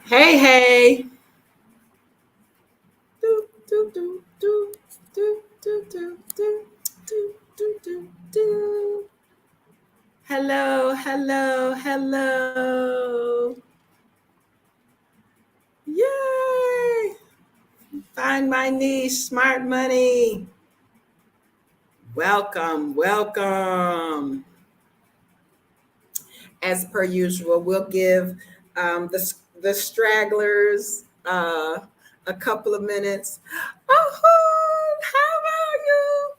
Hey, hey. Do, do, do, do, do, do, do, do, do, do, do, do. Hello, hello, hello. Yay! Find my niche, smart money. Welcome, welcome. As per usual, we'll give the stragglers a couple of minutes. Oh, how are you?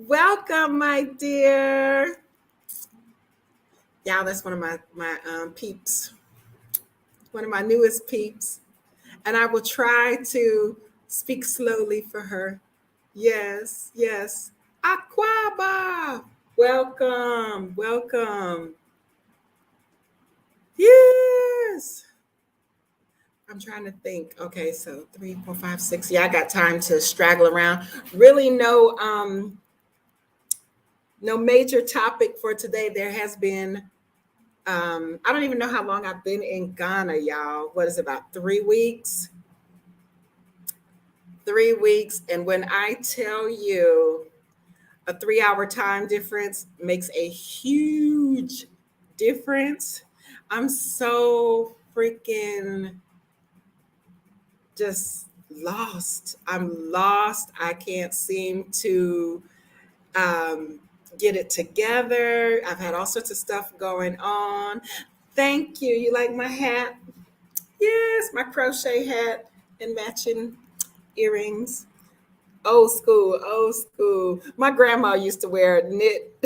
Welcome, my dear. Yeah, that's one of my peeps, one of my newest peeps, and I will try to speak slowly for her. Yes, yes. Aquaba, welcome, welcome. Yes. I'm trying to think. Okay, so 3, 4, 5, 6. Yeah, I got time to straggle around. Really, no major topic for today. There has been I don't even know how long I've been in Ghana, y'all. What is it, about 3 weeks? 3 weeks. And when I tell you a 3 hour time difference makes a huge difference, I'm so freaking just lost. I'm lost. I can't seem to um, get it together. I've had all sorts of stuff going on. Thank you. You like my hat? Yes, my crochet hat and matching earrings. Old school, old school. My grandma used to wear knit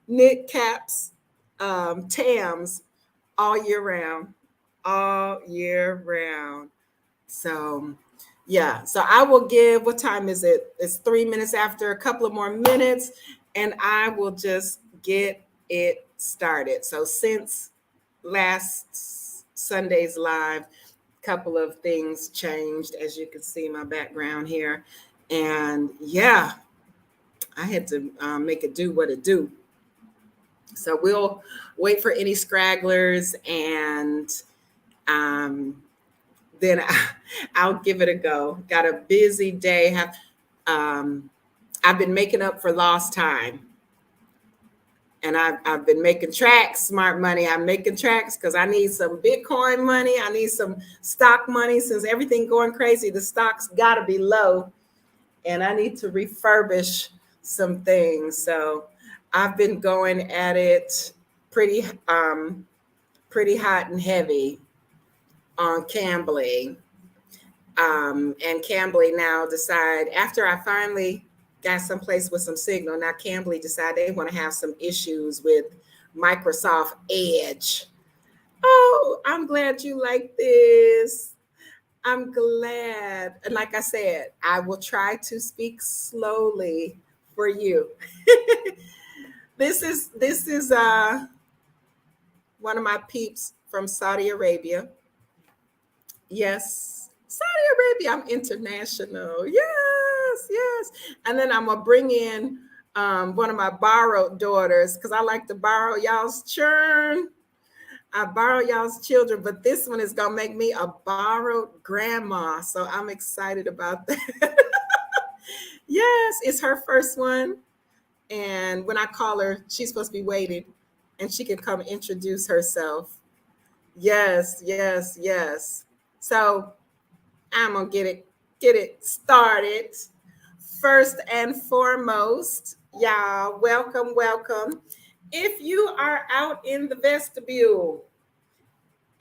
knit caps, tams all year round, all year round. So yeah, so I will give, what time is it? It's 3 minutes after, a couple of more minutes, and I will just get it started. So since last Sunday's live, couple of things changed, as you can see my background here. And yeah, I had to make it do what it do. So we'll wait for any scragglers, and um, then I'll give it a go. Got a busy day. Um, I've been making up for lost time. And I've been making tracks, smart money. I'm making tracks because I need some Bitcoin money. I need some stock money. Since everything going crazy, the stocks got to be low. And I need to refurbish some things. So I've been going at it pretty pretty hot and heavy on Cambly. And Cambly now decide, after I finally got someplace with some signal, now Cambly decide they want to have some issues with Microsoft Edge. Oh, I'm glad you like this. I'm glad. And like I said, I will try to speak slowly for you. This is one of my peeps from Saudi Arabia. Yes, Saudi Arabia. I'm international. Yes, yes. And then I'm gonna bring in one of my borrowed daughters because I like to borrow y'all's churn. I borrow y'all's children, but this one is gonna make me a borrowed grandma. So I'm excited about that. Yes, it's her first one. And when I call her, she's supposed to be waiting and she can come introduce herself. Yes, yes, yes. So I'm gonna get it started. First and foremost, y'all, welcome, welcome. If you are out in the vestibule,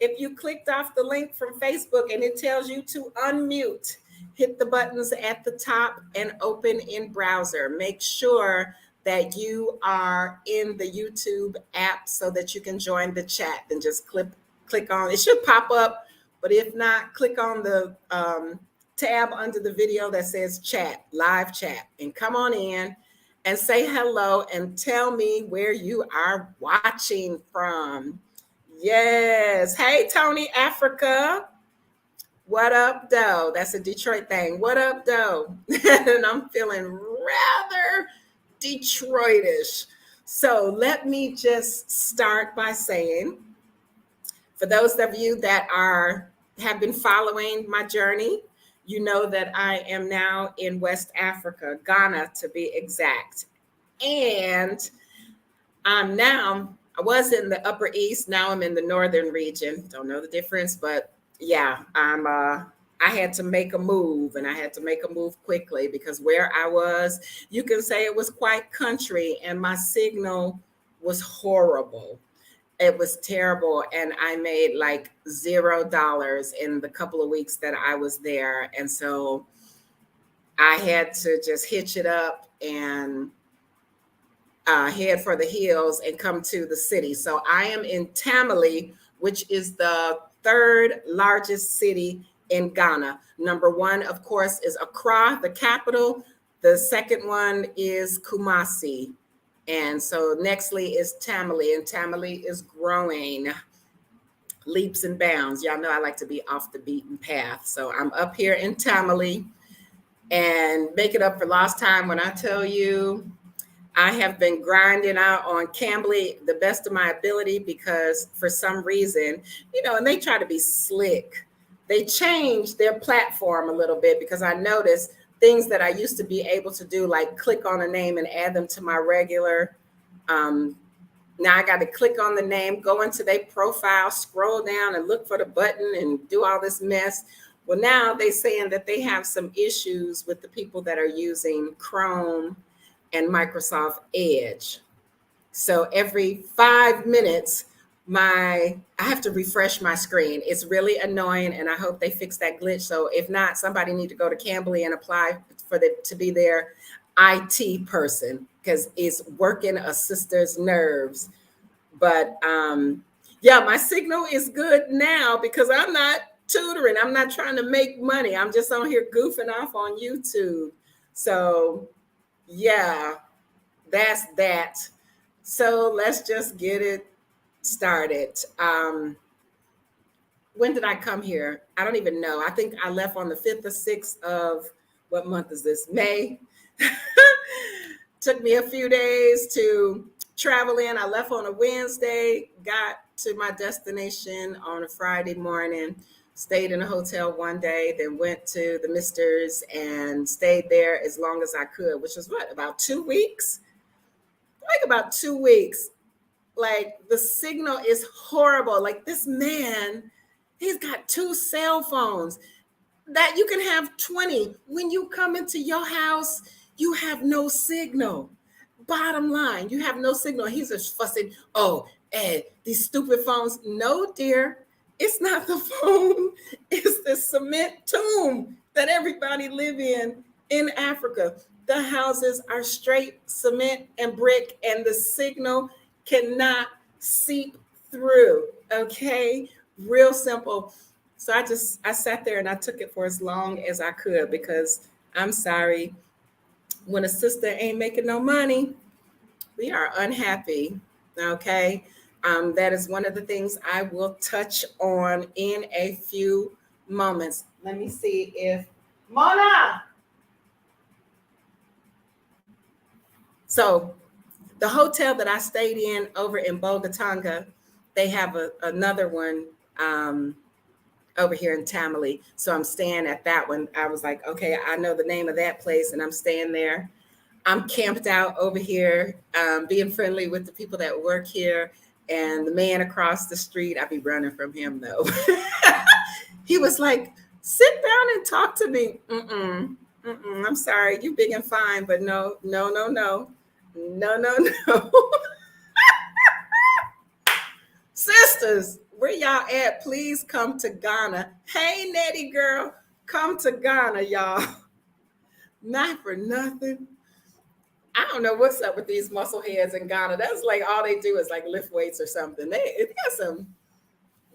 if you clicked off the link from Facebook and it tells you to unmute, hit the buttons at the top and open in browser. Make sure that you are in the YouTube app so that you can join the chat. Then just click on it. Should pop up, but if not, click on the tab under the video that says chat, live chat, and come on in and say hello and tell me where you are watching from. Yes. Hey, Tony Africa. What up, though? That's a Detroit thing. What up, though? And I'm feeling rather Detroitish. So let me just start by saying For those of you that have been following my journey, you know that I am now in West Africa, Ghana to be exact. And I was in the Upper East, now I'm in the Northern region. Don't know the difference, but yeah, I had to make a move, and I had to make a move quickly because where I was, you can say it was quite country, and my signal was horrible. It was terrible, and I made like $0 in the couple of weeks that I was there. And so I had to just hitch it up and head for the hills and come to the city. So I am in Tamale, which is the third largest city in Ghana. Number one, of course, is Accra, the capital. The second one is Kumasi. And so nextly is Tamale, and Tamale is growing leaps and bounds. Y'all know I like to be off the beaten path. So I'm up here in Tamale and make it up for lost time when I tell you I have been grinding out on Cambly the best of my ability because for some reason, and they try to be slick. They changed their platform a little bit because I noticed things that I used to be able to do, like click on a name and add them to my regular. Now I got to click on the name, go into their profile, scroll down and look for the button and do all this mess. Well, now they're saying that they have some issues with the people that are using Chrome and Microsoft Edge. So every 5 minutes, I have to refresh my screen. It's really annoying, and I hope they fix that glitch. So if not, somebody need to go to Cambly and apply to be their IT person because it's working a sister's nerves. But yeah, my signal is good now because I'm not tutoring. I'm not trying to make money. I'm just on here goofing off on YouTube. So yeah, that's that. So let's just get it started. When did I come here? I don't even know. I think I left on the 5th or 6th of, what month is this? May. Took me a few days to travel in. I left on a Wednesday, got to my destination on a Friday morning, stayed in a hotel one day, then went to the Misters and stayed there as long as I could, which was about 2 weeks? Like about 2 weeks. Like the signal is horrible. Like this man, he's got 2 cell phones that you can have 20. When you come into your house, you have no signal. Bottom line, you have no signal. He's just fussing. Oh, Ed, these stupid phones. No, dear, it's not the phone. It's the cement tomb that everybody live in Africa. The houses are straight cement and brick, and the signal cannot seep through. Okay, real simple. So I sat there and I took it for as long as I could because I'm sorry, when a sister ain't making no money, we are unhappy. Okay, that is one of the things I will touch on in a few moments. Let me see if Mona. So the hotel that I stayed in over in Bogatanga, they have another one over here in Tamale. So I'm staying at that one. I was like, okay, I know the name of that place and I'm staying there. I'm camped out over here, being friendly with the people that work here. And the man across the street, I be running from him though. He was like, sit down and talk to me. I'm sorry, you big and fine, but no. Sisters, where y'all at? Please come to Ghana. Hey, Nettie girl, come to Ghana, y'all. Not for nothing. I don't know what's up with these muscle heads in Ghana. That's like all they do is like lift weights or something. They got some.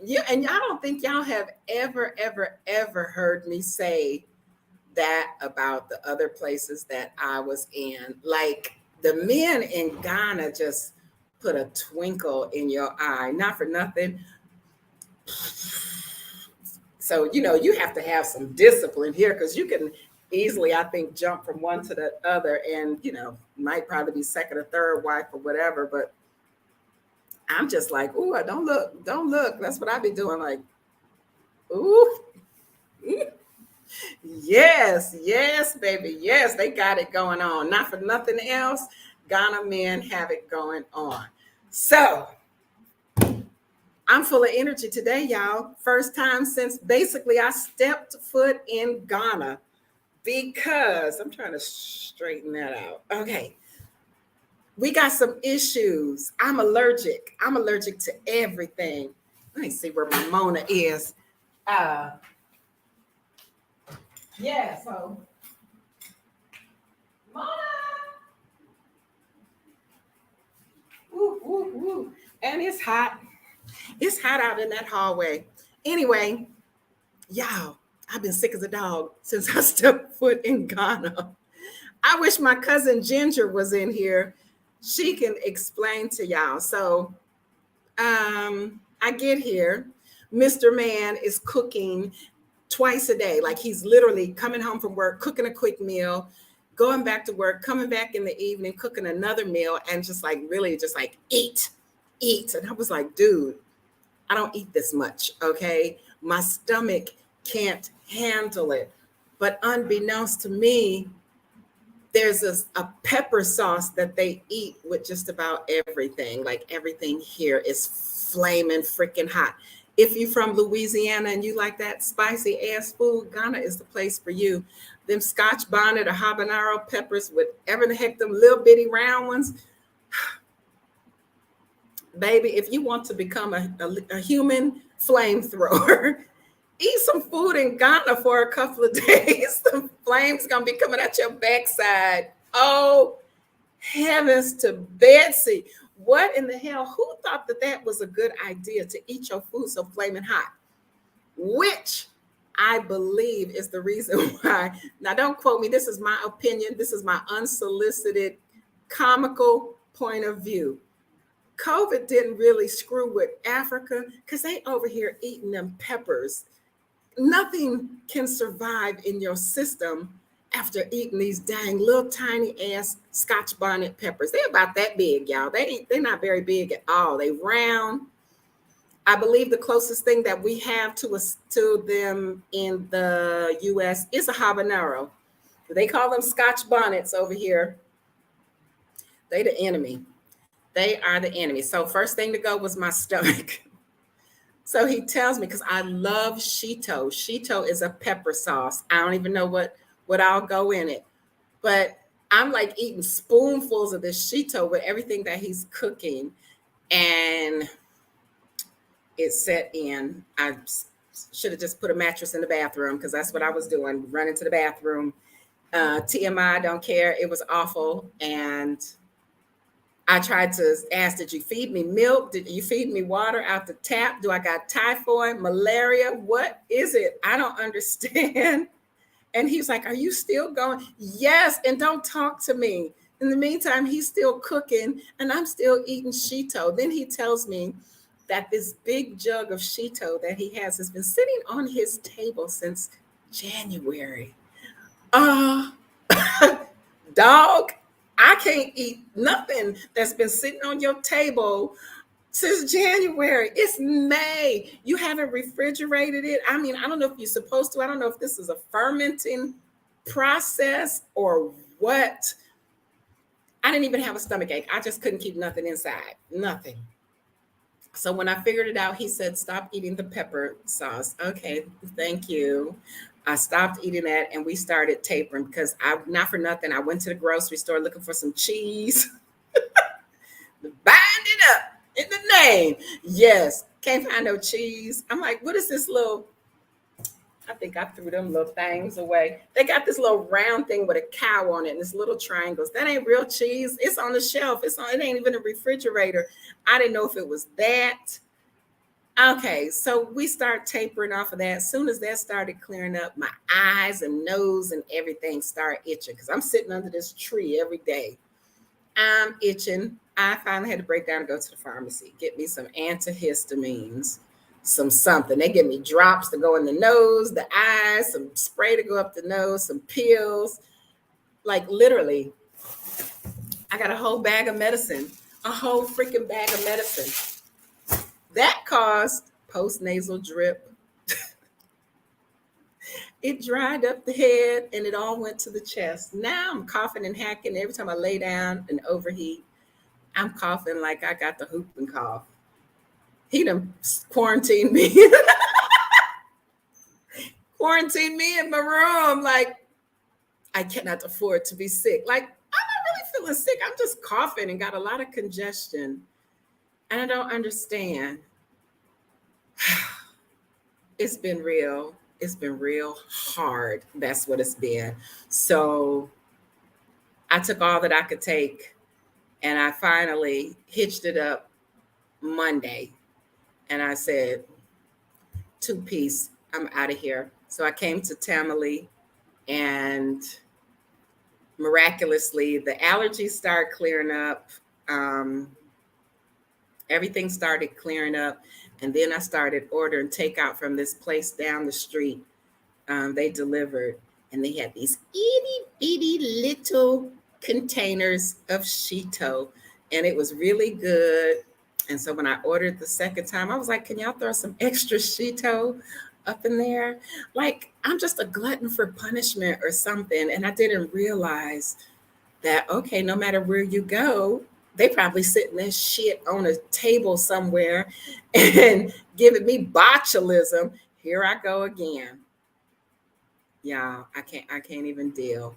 Yeah, and I don't think y'all have ever heard me say that about the other places that I was in. Like the men in Ghana just put a twinkle in your eye. Not for nothing. So, you have to have some discipline here because you can easily, I think, jump from one to the other and, might probably be second or third wife or whatever. But I'm just like, ooh, don't look, don't look. That's what I be doing. Like, ooh, yes, yes, baby, yes, they got it going on. Not for nothing else, Ghana men have it going on. So I'm full of energy today, y'all. First time since basically I stepped foot in Ghana because I'm trying to straighten that out. Okay. We got some issues. I'm allergic. I'm allergic to everything. Let me see where my Mona is. Uh yeah, so Mona. Woo, woo, woo. And it's hot. It's hot out in that hallway. Anyway, y'all, I've been sick as a dog since I stepped foot in Ghana. I wish my cousin Ginger was in here. She can explain to y'all. So I get here. Mr. Man is cooking twice a day. Like he's literally coming home from work, cooking a quick meal, going back to work, coming back in the evening, cooking another meal, and just like really just like eat, eat. And I was like, dude, I don't eat this much. Okay. My stomach can't handle it. But unbeknownst to me, there's a pepper sauce that they eat with just about everything. Like everything here is flaming freaking hot. If you're from Louisiana and you like that spicy ass food, Ghana is the place for you. Them Scotch bonnet or habanero peppers, whatever the heck, them little bitty round ones, baby. If you want to become a human flamethrower, eat some food in Ghana for a couple of days. The flames gonna be coming out your backside. Oh, heavens to Betsy. What in the hell? Who thought that that was a good idea to eat your food so flaming hot? Which I believe is the reason why. Now, don't quote me. This is my opinion. This is my unsolicited, comical point of view. COVID didn't really screw with Africa because they over here eating them peppers. Nothing can survive in your system after eating these dang little tiny ass Scotch bonnet peppers. They're about that big, y'all. They're not very big at all. They round. I believe the closest thing that we have to them in the US is a habanero. They call them Scotch bonnets over here. They the enemy. They are the enemy. So first thing to go was my stomach. So he tells me, because I love Shito. Shito is a pepper sauce. I don't even know what I'll go in it. But I'm like eating spoonfuls of this Shito with everything that he's cooking. And it set in. I should have just put a mattress in the bathroom because that's what I was doing, running to the bathroom. TMI, don't care. It was awful. And I tried to ask, did you feed me milk? Did you feed me water out the tap? Do I got typhoid, malaria? What is it? I don't understand. And he's like, are you still going? Yes. And don't talk to me. In the meantime, he's still cooking and I'm still eating Shito. Then he tells me that this big jug of Shito that he has been sitting on his table since January. Dog, I can't eat nothing that's been sitting on your table since January. It's May. You haven't refrigerated it. I mean, I don't know if you're supposed to. I don't know if this is a fermenting process or what. I didn't even have a stomach ache. I just couldn't keep nothing inside. Nothing. So when I figured it out, he said, stop eating the pepper sauce. Okay, thank you. I stopped eating that and we started tapering because not for nothing, I went to the grocery store looking for some cheese. Bind it up in the name. Yes, can't find no cheese. I'm like, what is this little? I think I threw them little things away. They got this little round thing with a cow on it and this little triangles. That ain't real cheese. It's on the shelf. It ain't even a refrigerator. I didn't know if it was that. Okay, so we start tapering off of that. As soon as that started clearing up, my eyes and nose and everything start itching because I'm sitting under this tree every day. I'm itching. I finally had to break down and go to the pharmacy, get me some antihistamines, some something. They give me drops to go in the nose, the eyes, some spray to go up the nose, some pills. Like literally, I got a whole bag of medicine, a whole freaking bag of medicine. That caused postnasal drip. It dried up the head and it all went to the chest. Now I'm coughing and hacking every time I lay down and overheat. I'm coughing like I got the whooping cough. He done quarantined me, quarantined me in my room. Like, I cannot afford to be sick. Like, I'm not really feeling sick. I'm just coughing and got a lot of congestion. And I don't understand. It's been real. It's been real hard. That's what it's been. So I took all that I could take and I finally hitched it up Monday. And I said, two piece, I'm out of here. So I came to Tamale and miraculously the allergies started clearing up. Um, Everything started clearing up. And then I started ordering takeout from this place down the street. They delivered, and they had these itty bitty little containers of Cheeto, and it was really good. And so when I ordered the second time, I was like, "Can y'all throw some extra Cheeto up in there?" Like I'm just a glutton for punishment or something. And I didn't realize that okay, no matter where you go, they probably sitting this shit on a table somewhere and giving me botulism. Here I go again. Yeah, I can't even deal.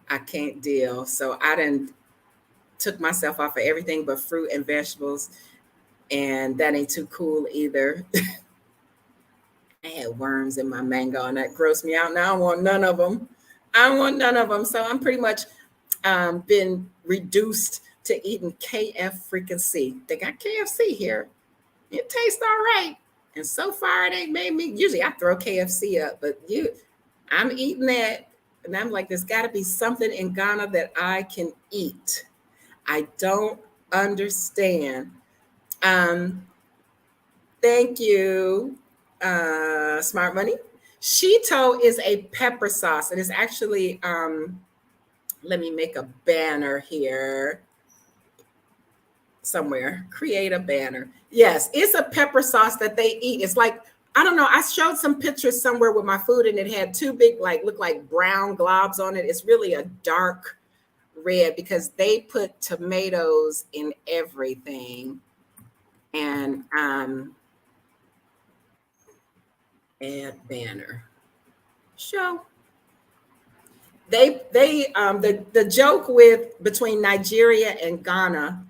I can't deal. So I done took myself off of everything but fruit and vegetables, and that ain't too cool either. I had worms in my mango, and that grossed me out. Now I don't want none of them. I don't want none of them. So I'm pretty much been reduced to eating KF freaking C. They got KFC here. It tastes all right. And so far it ain't made me. Usually I throw KFC up, but I'm eating that. And I'm like, there's got to be something in Ghana that I can eat. I don't understand. Um, Thank you, Smart Money. Shito is a pepper sauce. It is actually, let me make a banner here somewhere. Create a banner. Yes, it's a pepper sauce that they eat. It's like, I don't know. I showed some pictures somewhere with my food and it had two big, like, look like brown globs on it. It's really a dark red because they put tomatoes in everything. And add banner. Show. The joke with between Nigeria and Ghana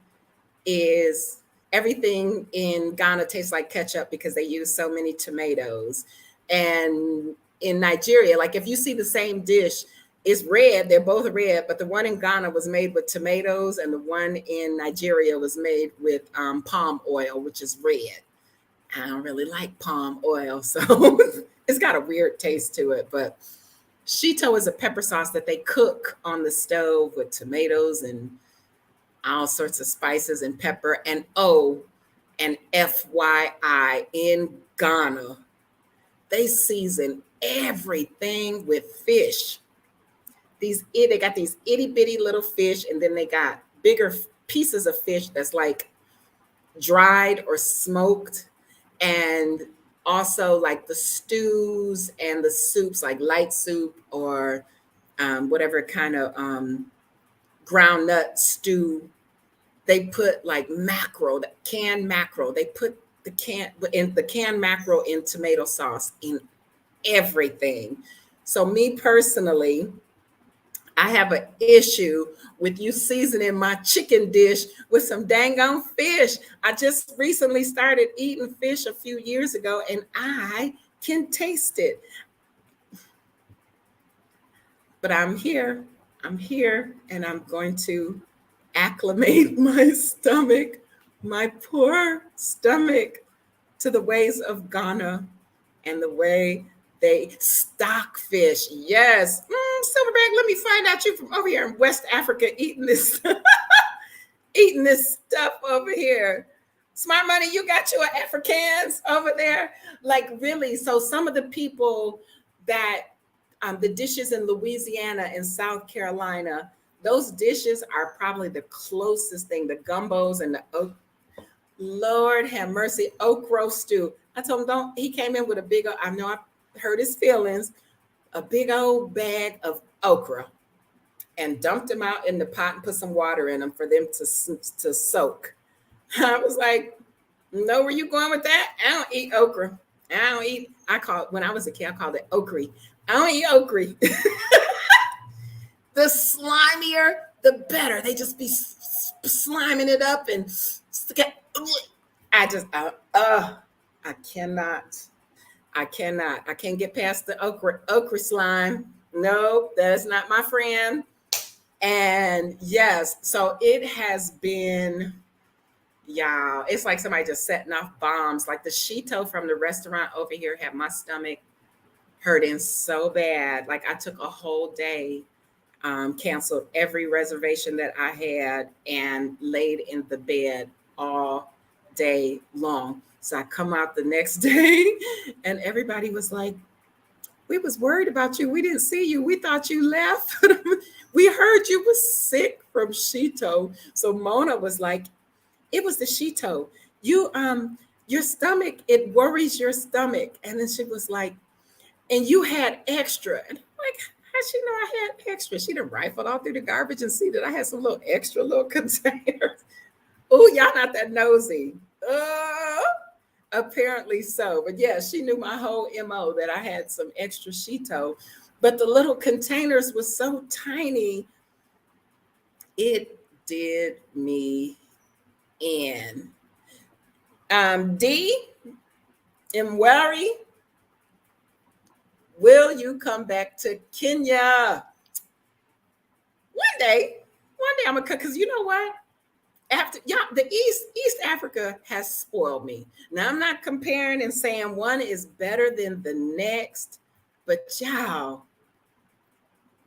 is everything in Ghana tastes like ketchup because they use so many tomatoes. And in Nigeria, like if you see the same dish, it's red, they're both red, but the one in Ghana was made with tomatoes and the one in Nigeria was made with palm oil, which is red. I don't really like palm oil, so it's got a weird taste to it. But Shito is a pepper sauce that they cook on the stove with tomatoes and all sorts of spices and pepper. And oh, and FYI, in Ghana, they season everything with fish. They got these itty bitty little fish, and then they got bigger pieces of fish that's like dried or smoked, and also like the stews and the soups, like light soup or whatever kind of ground nut stew. They put like mackerel, the canned mackerel. They put the canned mackerel in tomato sauce in everything. So me personally, I have an issue with you seasoning my chicken dish with some dang on fish. I just recently started eating fish a few years ago and I can taste it. But I'm here. I'm here and I'm going to acclimate my stomach, my poor stomach, to the ways of Ghana and the way they stock fish. Yes. Silverback, let me find out you from over here in West Africa eating this eating this stuff over here. Smart Money, you got your Africans over there. Like really. So some of the people that the dishes in Louisiana and South Carolina, those dishes are probably the closest thing. The gumbos and the Lord have mercy, okra stew. I told him don't. He came in with a big. I know I hurt his feelings. A big old bag of okra, and dumped them out in the pot and put some water in them for them to soak. I was like, know where you going with that? I don't eat okra. I don't eat. I call it when I was a kid. I called it okra. I don't eat okra. The slimier, the better. They just be sliming it up and I just, I cannot. I cannot. I can't get past the okra slime. No, that is not my friend. And yes, so it has been, yeah, it's like somebody just setting off bombs. Like the Shito from the restaurant over here had my stomach hurting so bad. Like I took a whole day, canceled every reservation that I had, and laid in the bed all day long. So I come out the next day, and everybody was like, we was worried about you. We didn't see you. We thought you left. We heard you was sick from Shito. So Mona was like, it was the Shito. Your stomach, it worries your stomach. And then she was like, and you had extra. And I'm like, how she know I had extra? She done rifled all through the garbage and see that I had some little extra little containers. Oh, y'all not that nosy. Apparently so. But yeah, she knew my whole MO that I had some extra Shito. But the little containers was so tiny, it did me in. D, Mwari, will you come back to Kenya? One day I'm gonna cook, because you know what? After y'all, the East Africa has spoiled me. Now I'm not comparing and saying one is better than the next, but y'all,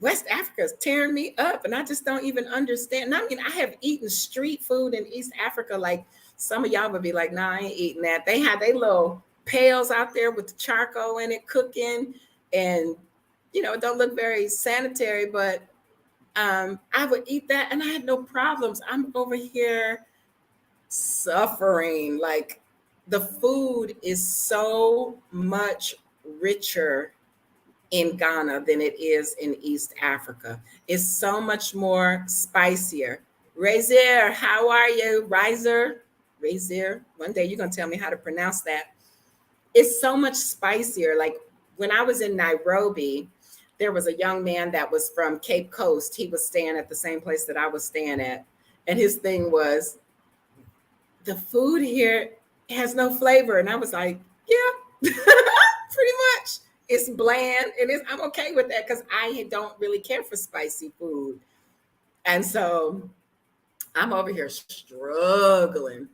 West Africa is tearing me up, and I just don't even understand. And I mean, I have eaten street food in East Africa. Like some of y'all would be like, "Nah, I ain't eating that." They had their little pails out there with the charcoal in it cooking, and it don't look very sanitary, but I would eat that, and I had no problems. I'm over here suffering. Like the food is so much richer in Ghana than it is in East Africa. It's so much more spicier. Razier, how are you? Razier. One day you're gonna tell me how to pronounce that. It's so much spicier. Like when I was in Nairobi, there was a young man that was from Cape Coast. He was staying at the same place that I was staying at. And his thing was, the food here has no flavor. And I was like, yeah, pretty much. It's bland, and I'm okay with that because I don't really care for spicy food. And so I'm over here struggling.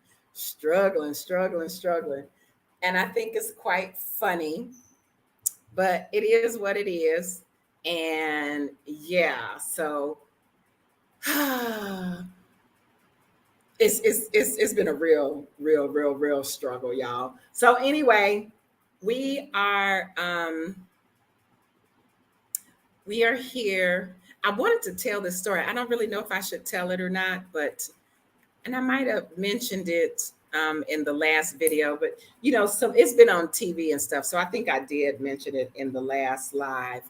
And I think it's quite funny, but it is what it is. And yeah, so it's been a real struggle, y'all. So anyway, we are here. I wanted to tell this story. I don't really know if I should tell it or not, and I might have mentioned it in the last video, but so it's been on TV and stuff. So I think I did mention it in the last live.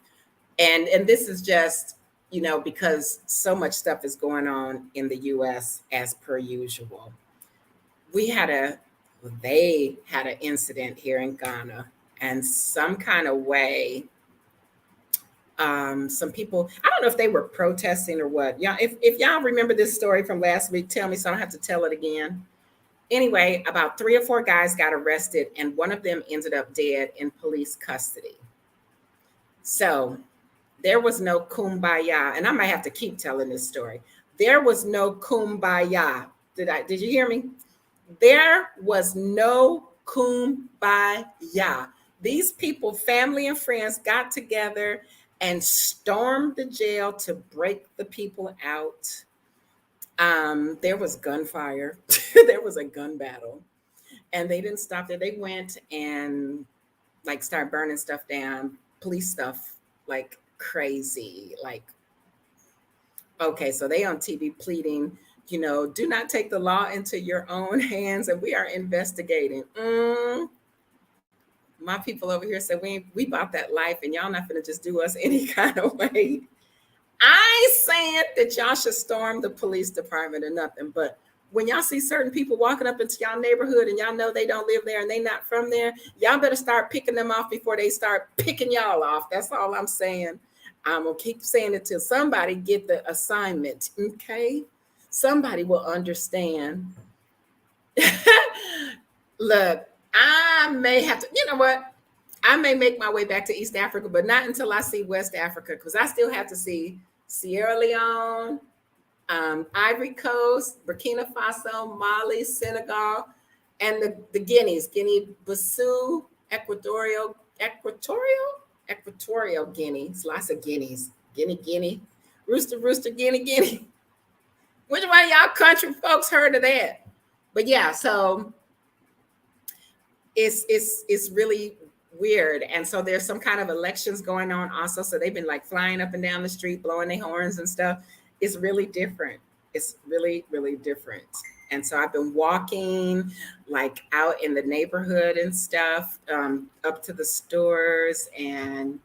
And this is just, because so much stuff is going on in the US as per usual. They had an incident here in Ghana, and some kind of way, some people, I don't know if they were protesting or what. Yeah, if y'all remember this story from last week, tell me so I don't have to tell it again. Anyway, about 3 or 4 guys got arrested, and one of them ended up dead in police custody. So there was no kumbaya, and I might have to keep telling this story. There was no kumbaya. Did you hear me? There was no kumbaya. These people, family and friends, got together and stormed the jail to break the people out. There was gunfire. There was a gun battle, and they didn't stop there. They went and started burning stuff down, police stuff, like crazy. Like, okay, so they on TV pleading do not take the law into your own hands, and we are investigating. My people over here said we bought that life, and y'all not gonna just do us any kind of way. I ain't saying that y'all should storm the police department or nothing, but when y'all see certain people walking up into y'all neighborhood and y'all know they don't live there and they not from there, y'all better start picking them off before they start picking y'all off. That's all I'm saying. I'm gonna keep saying it till somebody get the assignment. Okay, somebody will understand. Look, I may have to, you know what? I may make my way back to East Africa, but not until I see West Africa, because I still have to see Sierra Leone, Ivory Coast, Burkina Faso, Mali, Senegal, and the Guineas, Guinea-Bissau, Equatorial Guinea. It's lots of Guineas. Guinea, Rooster, Guinea. Which one of y'all country folks heard of that? But yeah, so it's really weird. And so there's some kind of elections going on also. So they've been like flying up and down the street, blowing their horns and stuff. It's really different. It's really, really different. And so I've been walking like out in the neighborhood and stuff, up to the stores, and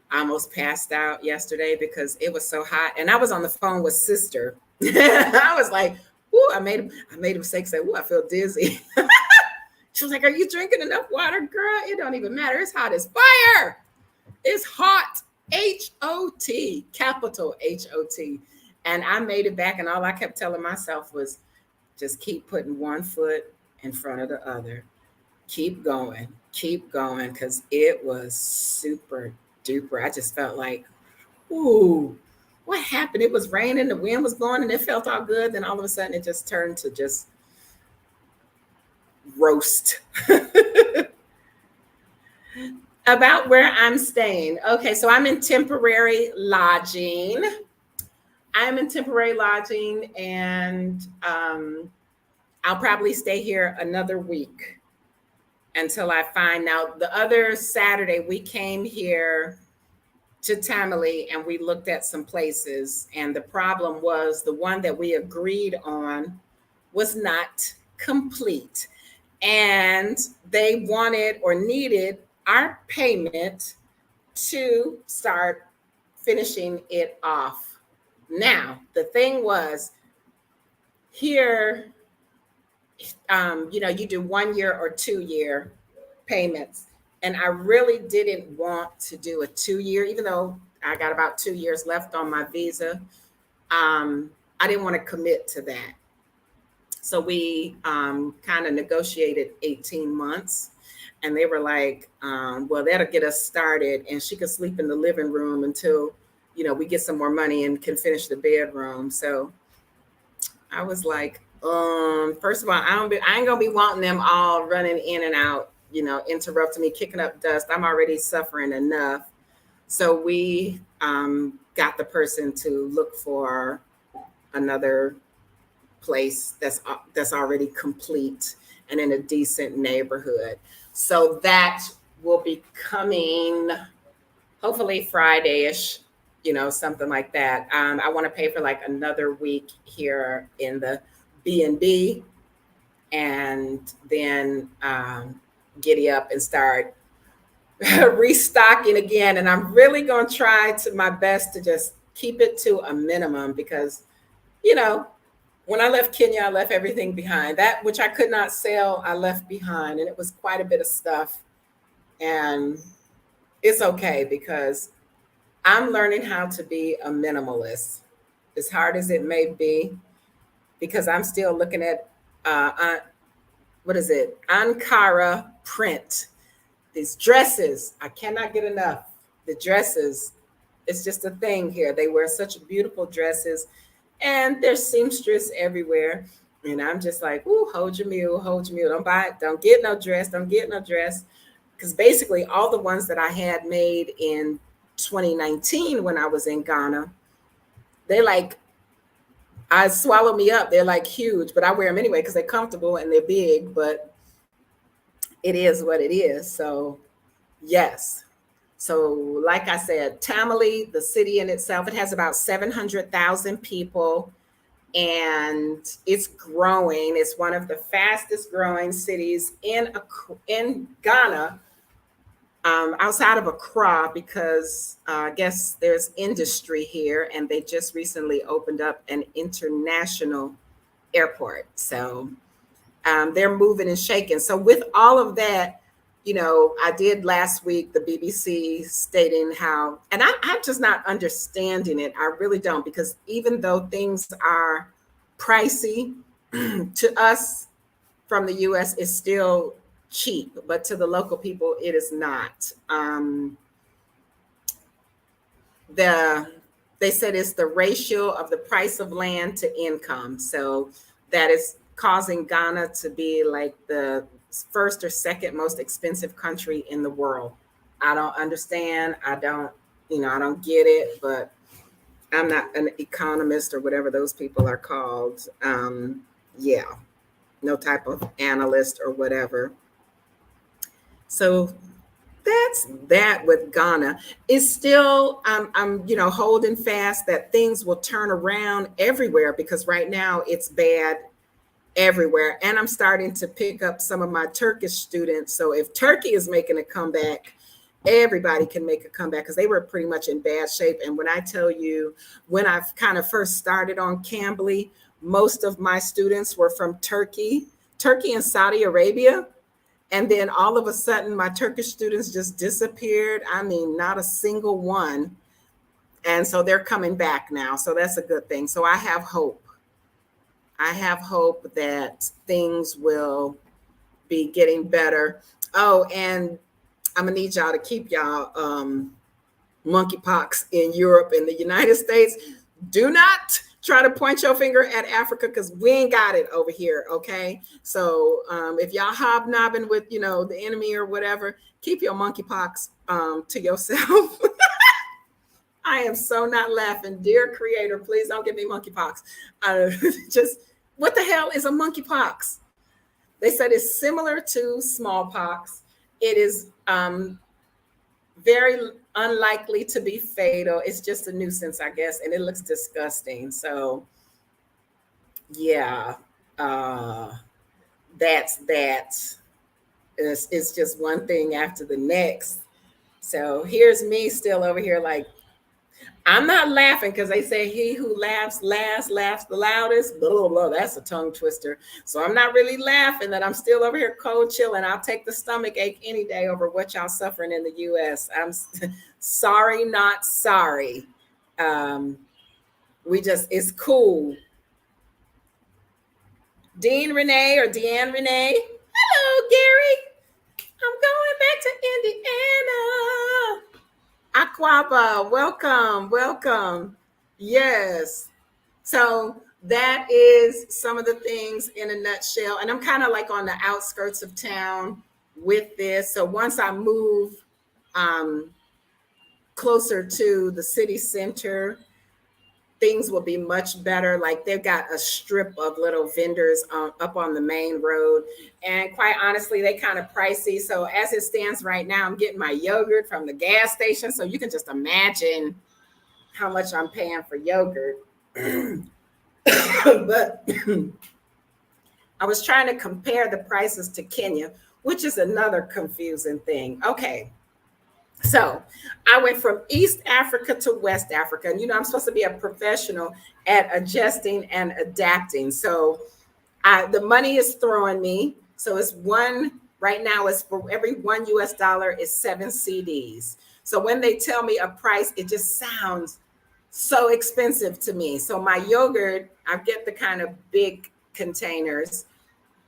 I almost passed out yesterday because it was so hot. And I was on the phone with sister. I was like, ooh, I made him say, ooh, I feel dizzy. She was like, are you drinking enough water, girl? It don't even matter. It's hot as fire. It's hot. H-O-T, capital H-O-T. And I made it back, and all I kept telling myself was just keep putting one foot in front of the other. Keep going, because it was super duper. I just felt like, ooh, what happened? It was raining, the wind was blowing, and it felt all good. Then all of a sudden it just turned to just roast. About where I'm staying. Okay, so I'm in temporary lodging. And I'll probably stay here another week until I find out. The other Saturday, we came here to Tamale and we looked at some places. And the problem was the one that we agreed on was not complete. And they wanted or needed our payment to start finishing it off. Now, the thing was here, you do 1 year or 2 year payments. And I really didn't want to do a 2 year, even though I got about 2 years left on my visa. I didn't want to commit to that. So we kind of negotiated 18 months. And they were like, well, that'll get us started. And she could sleep in the living room until, we get some more money and can finish the bedroom. So I was like, first of all, I ain't gonna be wanting them all running in and out, interrupting me, kicking up dust. I'm already suffering enough. So we got the person to look for another place that's already complete and in a decent neighborhood. So that will be coming hopefully Friday-ish, something like that. I want to pay for like another week here in the B&B and then giddy up and start restocking again. And I'm really going to try to my best to just keep it to a minimum because, when I left Kenya, I left everything behind. That which I could not sell, I left behind. And it was quite a bit of stuff. And it's okay because I'm learning how to be a minimalist, as hard as it may be, because I'm still looking at, Ankara print. These dresses, I cannot get enough. The dresses, it's just a thing here. They wear such beautiful dresses. And there's seamstress everywhere. And I'm just like, ooh, hold your mule. Don't buy it. Don't get no dress. Because basically all the ones that I had made in 2019 when I was in Ghana, I swallow me up. They're like huge, but I wear them anyway because they're comfortable and they're big, but it is what it is. So yes. So like I said, Tamale, the city in itself, it has about 700,000 people. and it's growing. It's one of the fastest growing cities in Ghana, outside of Accra, because I guess there's industry here, and they just recently opened up an international airport. So they're moving and shaking. So with all of that, I did last week the BBC stating how, and I'm just not understanding it. I really don't, because even though things are pricey to us from the US, it's still cheap, but to the local people, it is not. The They said it's the ratio of the price of land to income. So that is causing Ghana to be like the first or second most expensive country in the world. I don't understand. I don't get it, but I'm not an economist or whatever those people are called. Yeah, no type of analyst or whatever. So that's that with Ghana. It's still, I'm holding fast that things will turn around everywhere, because right now it's bad everywhere. And I'm starting to pick up some of my Turkish students. So if Turkey is making a comeback, everybody can make a comeback, because they were pretty much in bad shape. And when I tell you, when I kind of first started on Cambly, most of my students were from Turkey and Saudi Arabia. And then all of a sudden, my Turkish students just disappeared. I mean, not a single one. And so they're coming back now. So that's a good thing. So I have hope. I have hope that things will be getting better. Oh, and I'm going to need y'all to keep y'all monkeypox in Europe and the United States. Do not try to point your finger at Africa, because we ain't got it over here. Okay. So if y'all hobnobbing with, the enemy or whatever, keep your monkeypox to yourself. I am so not laughing. Dear creator, please don't give me monkeypox. Just what the hell is a monkeypox? They said it's similar to smallpox. It is very unlikely to be fatal. It's just a nuisance, I guess, and it looks disgusting. So, yeah, that's that. It's just one thing after the next. So here's me still over here, like, I'm not laughing, because they say he who laughs last laughs the loudest. Blah, blah, blah. That's a tongue twister. So I'm not really laughing that I'm still over here cold chilling. I'll take the stomach ache any day over what y'all suffering in the US. I'm sorry, not sorry. It's cool. Dean Renee or Deanne Renee. Hello, Gary. I'm going back to Indiana. Aquaba, welcome. Yes. So that is some of the things in a nutshell. And I'm kind of like on the outskirts of town with this. So once I move closer to the city center, things will be much better. Like they've got a strip of little vendors up on the main road. And quite honestly, they kind of pricey. So as it stands right now, I'm getting my yogurt from the gas station. So you can just imagine how much I'm paying for yogurt. But I was trying to compare the prices to Kenya, which is another confusing thing. Okay. So I went from East Africa to West Africa. And, I'm supposed to be a professional at adjusting and adapting. So the money is throwing me. So right now it's for every $1 is 7 CDs. So when they tell me a price, it just sounds so expensive to me. So my yogurt, I get the kind of big containers.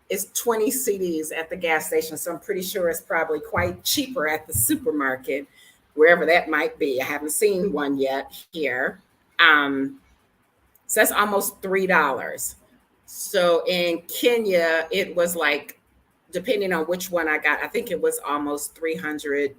It's 20 CDs at the gas station. So I'm pretty sure it's probably quite cheaper at the supermarket, wherever that might be. I haven't seen one yet here. So that's almost $3. So in Kenya, it was like, depending on which one I got, I think it was almost 300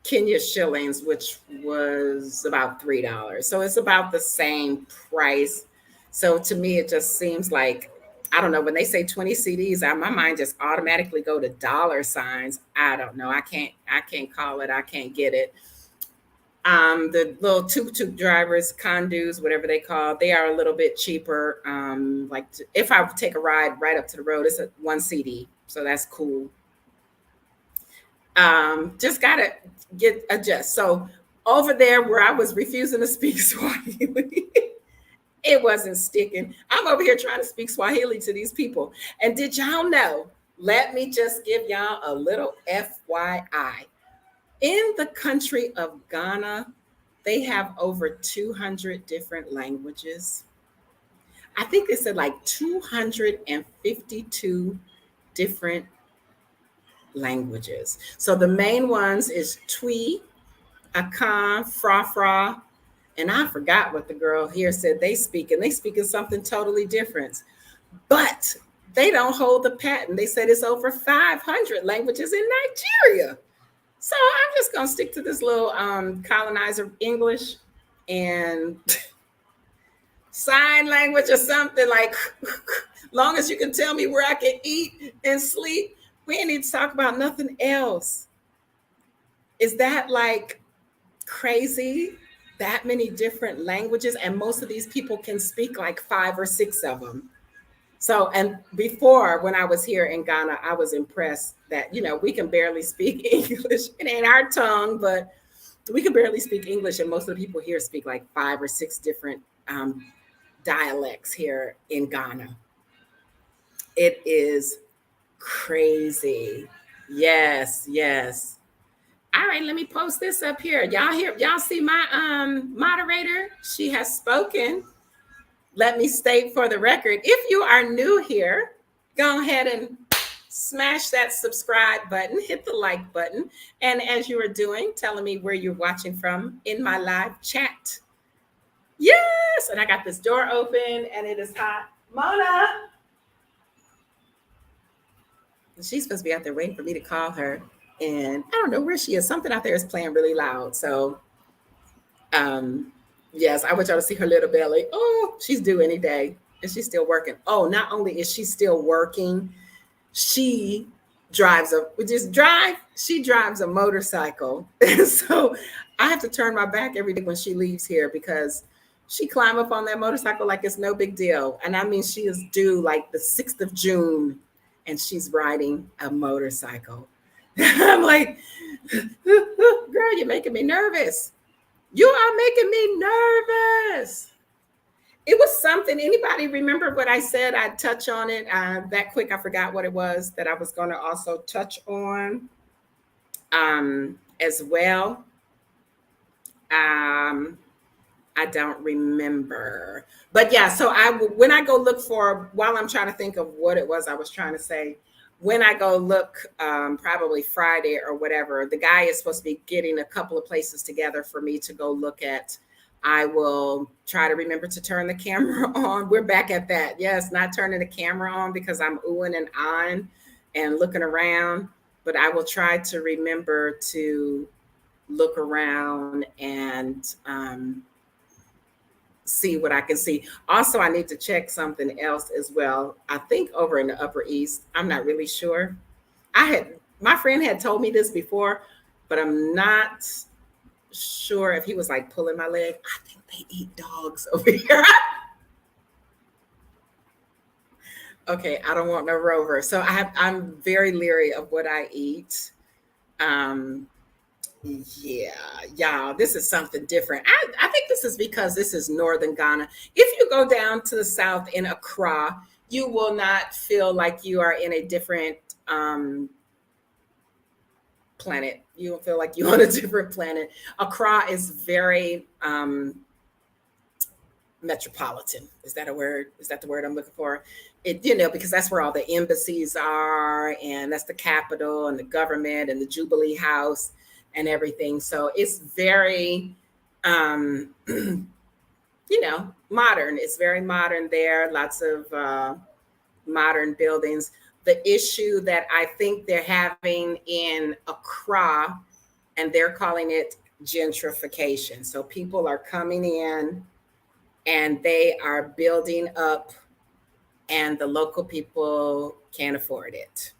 Kenya shillings, which was about $3. So it's about the same price. So to me, it just seems like, I don't know, when they say 20 CDs, my mind just automatically go to dollar signs. I don't know. I can't call it. I can't get it. The little tuk-tuk drivers, condos, whatever they call, they are a little bit cheaper. If I take a ride right up to the road, it's a one CD, so that's cool. Just gotta get adjust. So over there, where I was refusing to speak Swahili, it wasn't sticking. I'm over here trying to speak Swahili to these people. And did y'all know? Let me just give y'all a little FYI. In the country of Ghana, they have over 200 different languages. I think they said like 252 different languages. So the main ones is Twi, Akan, Fra, and I forgot what the girl here said they speak, and they speak in something totally different. But they don't hold the patent. They said it's over 500 languages in Nigeria. So I'm just gonna stick to this little colonizer English and sign language or something like. Long as you can tell me where I can eat and sleep, we ain't need to talk about nothing else. Is that like crazy? That many different languages, and most of these people can speak like five or six of them. So, and before when I was here in Ghana, I was impressed that, we can barely speak English. It ain't our tongue, but we can barely speak English. And most of the people here speak like five or six different dialects here in Ghana. It is crazy. Yes, yes. All right, let me post this up here. Y'all see my moderator? She has spoken. Let me state for the record, if you are new here, go ahead and smash that subscribe button, hit the like button. And as you are doing, telling me where you're watching from in my live chat. Yes, and I got this door open and it is hot. Mona! She's supposed to be out there waiting for me to call her. And I don't know where she is. Something out there is playing really loud. So, yes, I want y'all to see her little belly. Oh, she's due any day. And she's still working. Oh, not only is she still working, she drives she drives a motorcycle. So I have to turn my back every day when she leaves here because she climbed up on that motorcycle like it's no big deal. And I mean, she is due like the 6th of June and she's riding a motorcycle. I'm like, girl, you're making me nervous. You are making me nervous. It was something. Anybody remember what I said? I'd touch on it that quick. I forgot what it was that I was going to also touch on as well. I don't remember. But yeah, so when I go look for, while I'm trying to think of what it was I was trying to say, when I go look, probably Friday or whatever, the guy is supposed to be getting a couple of places together for me to go look at. I will try to remember to turn the camera on. We're back at that. Yes, not turning the camera on because I'm oohing and ahhing and looking around. But I will try to remember to look around and see what I can see. Also, I need to check something else as well. I think over in the Upper East, I'm not really sure. My friend had told me this before, but I'm not sure if he was like pulling my leg. I think they eat dogs over here. Okay, I don't want no rover. So I'm very leery of what I eat. Yeah, y'all, this is something different. I think this is because this is northern Ghana. If you go down to the south in Accra, you will not feel like you are in a different planet. You will feel like you're on a different planet. Accra is very metropolitan. Is that a word? Is that the word I'm looking for? Because that's where all the embassies are, and that's the capital and the government and the Jubilee House and everything. So it's very, modern. It's very modern there. Lots of modern buildings. The issue that I think they're having in Accra, and they're calling it gentrification. So people are coming in and they are building up, and the local people can't afford it.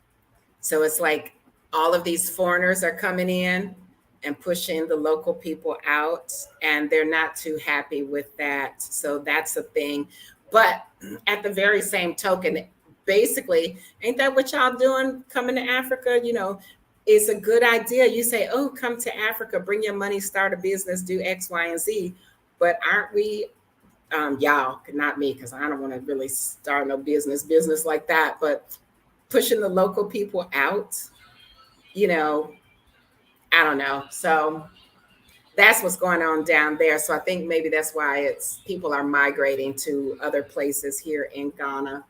So it's like all of these foreigners are coming in and pushing the local people out, and they're not too happy with that. So that's a thing. But at the very same token, basically, ain't that what y'all doing coming to Africa? It's a good idea. You say, oh, come to Africa, bring your money, start a business, do X, Y, and Z. But aren't we, y'all, not me, because I don't want to really start no business like that, but pushing the local people out, you know, I don't know. So that's what's going on down there. So I think maybe that's why people are migrating to other places here in Ghana.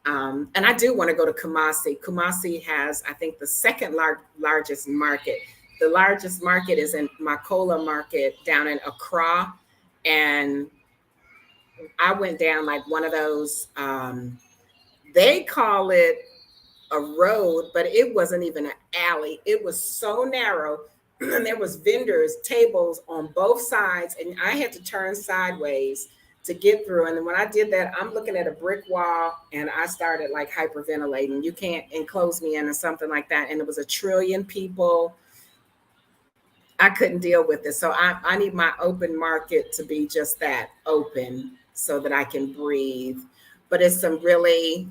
And I do want to go to Kumasi. Kumasi has, I think, the second largest market. The largest market is in Makola Market down in Accra. And I went down like one of those, they call it a road, but it wasn't even an alley. It was so narrow. And there was vendors, tables on both sides, and I had to turn sideways to get through. And then when I did that, I'm looking at a brick wall, and I started like hyperventilating. You can't enclose me in or something like that. And it was 1 trillion people. I couldn't deal with it. So I need my open market to be just that, open, so that I can breathe. But it's some really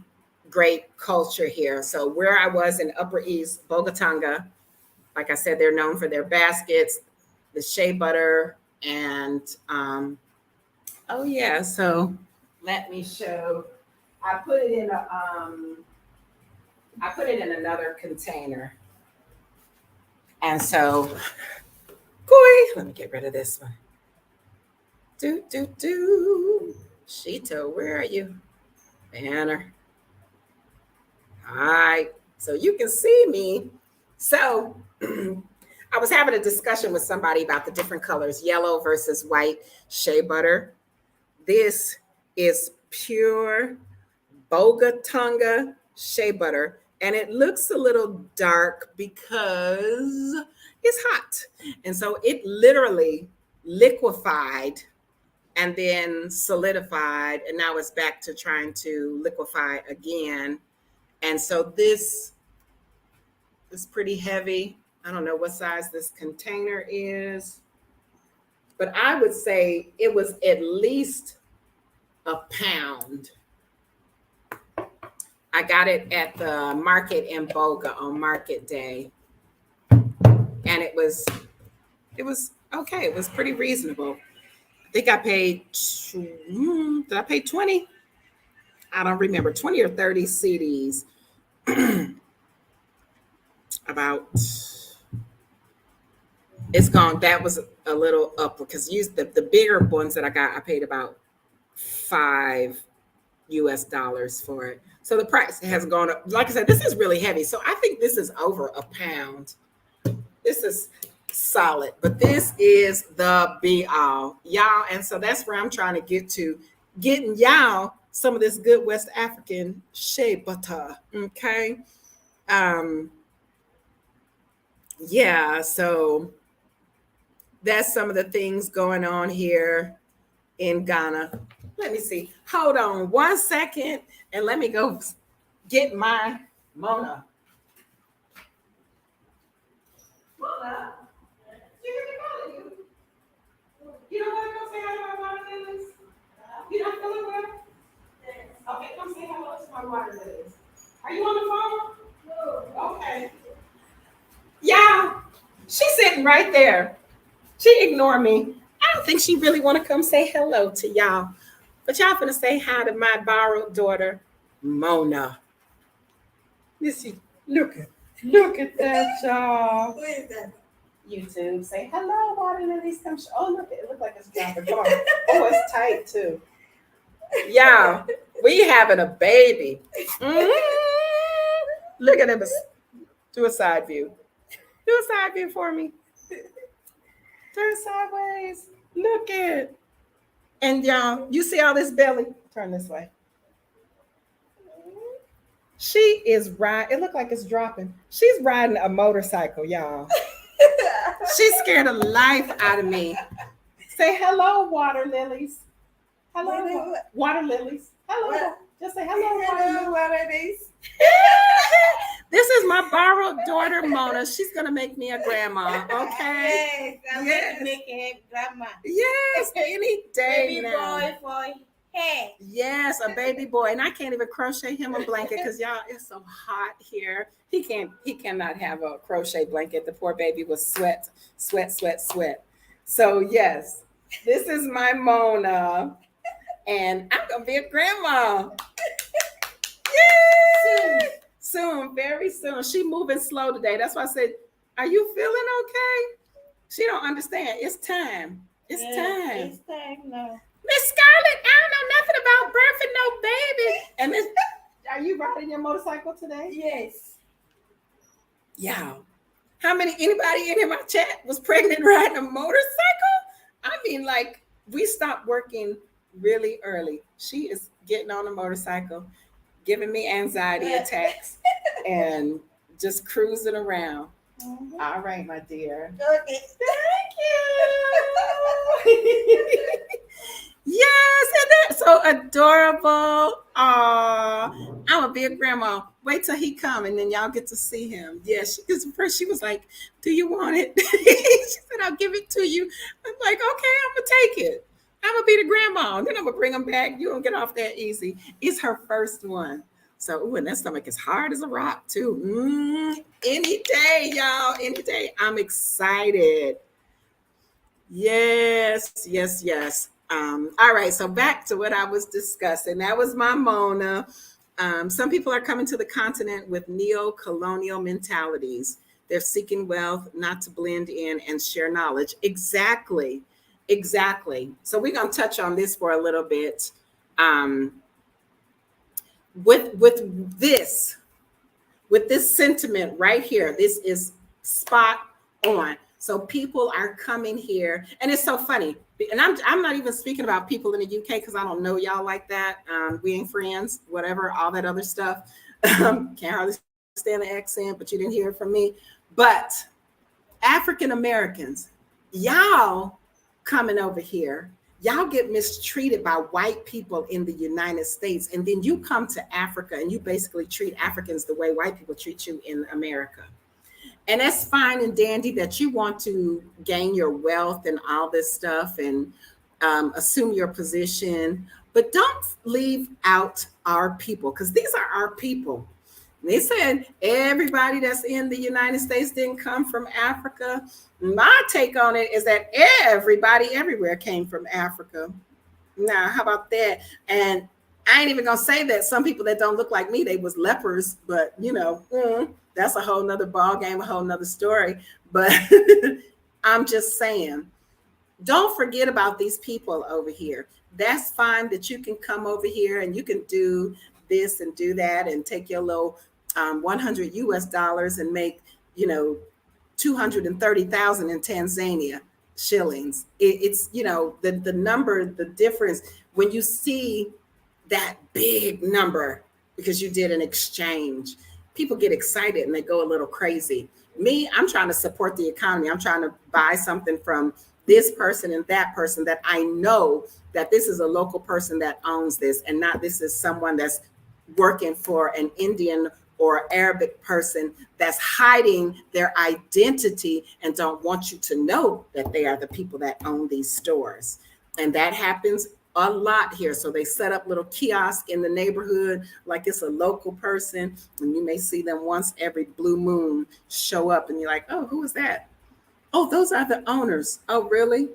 great culture here. So where I was in Upper East, Bogatanga, like I said, they're known for their baskets, the shea butter, and oh yeah. So let me show. I put it in another container, and so, let me get rid of this one. Shito, where are you? Banner. All right, so you can see me. So I was having a discussion with somebody about the different colors, yellow versus white shea butter. This is pure Bogatanga shea butter, and it looks a little dark because it's hot. And so it literally liquefied and then solidified, and now it's back to trying to liquefy again. And so this is pretty heavy. I don't know what size this container is, but I would say it was at least a pound. I got it at the market in Boga on market day. And it was okay. It was pretty reasonable. I think I paid, did I pay 20? I don't remember, 20 or 30 CDs. About, it's gone. That was a little up because the bigger ones that I got, I paid about $5 for it. So the price has gone up. Like I said, this is really heavy. So I think this is over a pound. This is solid, but this is the be all, y'all. And so that's where I'm trying to get to, getting y'all some of this good West African shea butter. Okay. Yeah, so that's some of the things going on here in Ghana. Let me see. Hold on 1 second and let me go get my Mona. Mona, you don't want to come say hello to my water lilies? You not feeling well? Okay, come say hello to my water lilies. Are you on the phone? No. Okay. Yeah, she's sitting right there. She ignored me. I don't think she really want to come say hello to y'all. But y'all finna say hi to my borrowed daughter, Mona. Missy, look at that, y'all. Who is that? YouTube, say hello, water lilies. Come. Oh, look, it looks like it's dropping. Come on. Oh, it's tight too. Y'all, we having a baby. Look at him. Do a side view. Do a side view for me. Turn sideways. Look at. And y'all, you see all this belly? Turn this way. She is riding. It looked like it's dropping. She's riding a motorcycle, y'all. She scared the life out of me. Say hello, water lilies. Hello, water lilies. Hello. What? Just say hello, water lilies. This is my borrowed daughter Mona. She's gonna make me a grandma. Okay. Yes, I'm Yes. going to make a grandma. Yes, any day Baby now. boy for hair. Yes, a baby boy, and I can't even crochet him a blanket because y'all, it's so hot here. He cannot have a crochet blanket. The poor baby was sweat, sweat, sweat, sweat. So yes, this is my Mona, and I'm gonna be a grandma. Yay! Soon, very soon. She moving slow today. That's why I said, "Are you feeling okay?" She don't understand. It's time. It's time. It's time now. Miss Scarlett, I don't know nothing about birthing no baby. And Miss, are you riding your motorcycle today? Yes. Yeah. How many? Anybody in my chat was pregnant riding a motorcycle? I mean, like we stopped working really early. She is getting on a motorcycle, giving me anxiety attacks, and just cruising around. Mhm. All right, my dear. Okay. Thank you. Yes, and that's so adorable. Aw, I'm gonna be a grandma. Wait till he come, and then y'all get to see him. Yes, because first she was like, "Do you want it?" She said, "I'll give it to you." I'm like, "Okay, I'm gonna take it. I'm gonna be the grandma, and then I'm gonna bring him back. You don't get off that easy." It's her first one, so ooh, and that stomach is hard as a rock too. Any day, y'all, any day. I'm excited. Yes, yes, yes. All right, so back to what I was discussing. That was my Mona. Some people are coming to the continent with neo-colonial mentalities. They're seeking wealth, not to blend in and share knowledge. Exactly, exactly. So we're gonna touch on this for a little bit. Um, with with this sentiment right here. This is spot on. So people are coming here, and it's so funny. And I'm not even speaking about people in the UK because I don't know y'all like that. We ain't friends, whatever, all that other stuff. Can't hardly stand the accent, but you didn't hear it from me. But African Americans, y'all coming over here, y'all get mistreated by white people in the United States. And then you come to Africa and you basically treat Africans the way white people treat you in America. And that's fine and dandy that you want to gain your wealth and all this stuff and assume your position. But don't leave out our people because these are our people. They said everybody that's in the United States didn't come from Africa. My take on it is that everybody everywhere came from Africa. Now, how about that? And I ain't even gonna say that some people that don't look like me, they was lepers, but that's a whole nother ball game, a whole nother story. But I'm just saying, don't forget about these people over here. That's fine that you can come over here and you can do this and do that and take your little 100 US dollars and make, 230,000 in Tanzania shillings. It's, the number, the difference when you see that big number because you did an exchange, people get excited and they go a little crazy. Me, I'm trying to support the economy. I'm trying to buy something from this person and that person that I know that this is a local person that owns this and not this is someone that's working for an Indian or Arabic person that's hiding their identity and don't want you to know that they are the people that own these stores. And that happens a lot here. So they set up little kiosk in the neighborhood like it's a local person, and you may see them once every blue moon show up, and you're like, "Oh, who is that? Oh, those are the owners. Oh, really?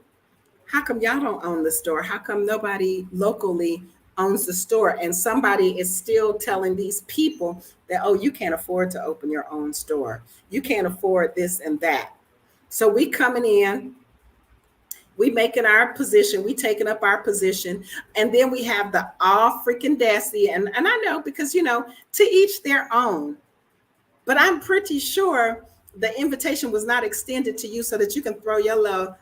How come y'all don't own the store? How come nobody locally owns the store?" And somebody is still telling these people that, "Oh, you can't afford to open your own store. You can't afford this and that." So we coming in, we making our position, we taking up our position, and then we have the all freaking Desi. And I know because to each their own. But I'm pretty sure the invitation was not extended to you so that you can throw your little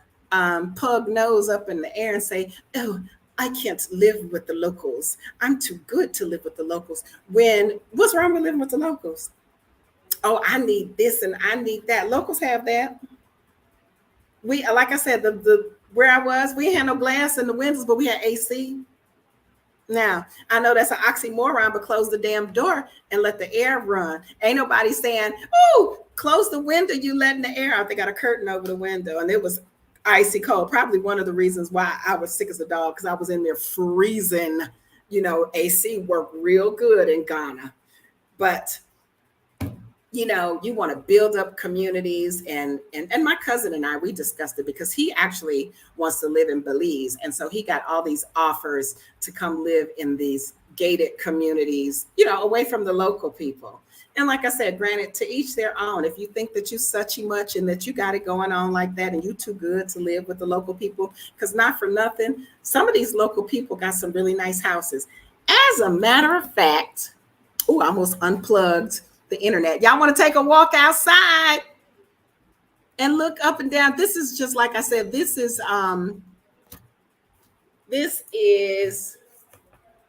pug nose up in the air and say, "Oh, I can't live with the locals. I'm too good to live with the locals." When what's wrong with living with the locals? "Oh, I need this and I need that." Locals have that. We, like I said, the where I was, we had no glass in the windows, but we had AC. Now, I know that's an oxymoron, but close the damn door and let the air run. Ain't nobody saying, oh, close the window, you letting the air out. They got a curtain over the window, and it was icy cold. Probably one of the reasons why I was sick as a dog, because I was in there freezing. AC worked real good in Ghana. But you want to build up communities, and my cousin and I, we discussed it because he actually wants to live in Belize, and so he got all these offers to come live in these gated communities, away from the local people. And like I said, granted, to each their own. If you think that you suchy much and that you got it going on like that and you too good to live with the local people, because not for nothing, some of these local people got some really nice houses. As a matter of fact, I almost unplugged the internet. Y'all want to take a walk outside and look up and down? This is just like I said, this is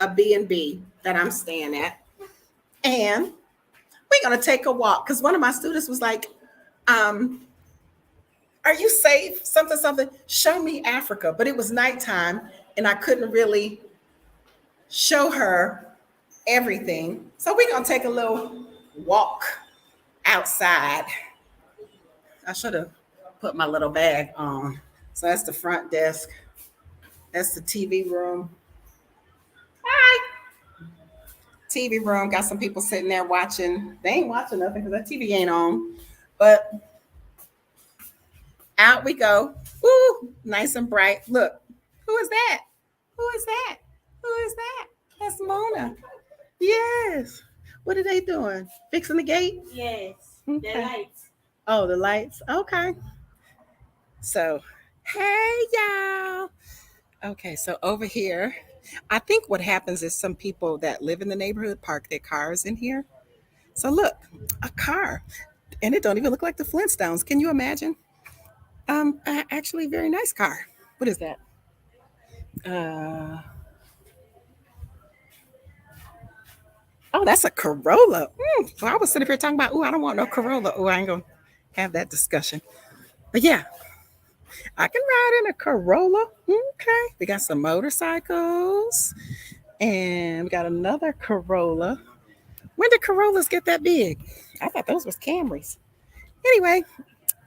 a B&B that I'm staying at, and we're gonna take a walk because one of my students was like, are you safe? Something, show me Africa. But it was nighttime and I couldn't really show her everything, so we're gonna take a little walk outside. I should have put my little bag on. So that's the front desk. That's the TV room. Hi. TV room. Got some people sitting there watching. They ain't watching nothing because that TV ain't on. But out we go. Ooh, nice and bright. Look, who is that? Who is that? Who is that? That's Mona. Yes. What are they doing? Fixing the gate? Yes. Okay. The lights. Oh, the lights. Okay. So, hey, y'all. Okay, so over here, I think what happens is some people that live in the neighborhood park their cars in here. So look, a car, and it don't even look like the Flintstones. Can you imagine? Actually, very nice car. What is that? Oh, that's a Corolla. So I was sitting here talking about, I don't want no Corolla. I ain't gonna have that discussion. But yeah, I can ride in a Corolla. Okay. We got some motorcycles and we got another Corolla. When did Corollas get that big? I thought those was Camrys. Anyway,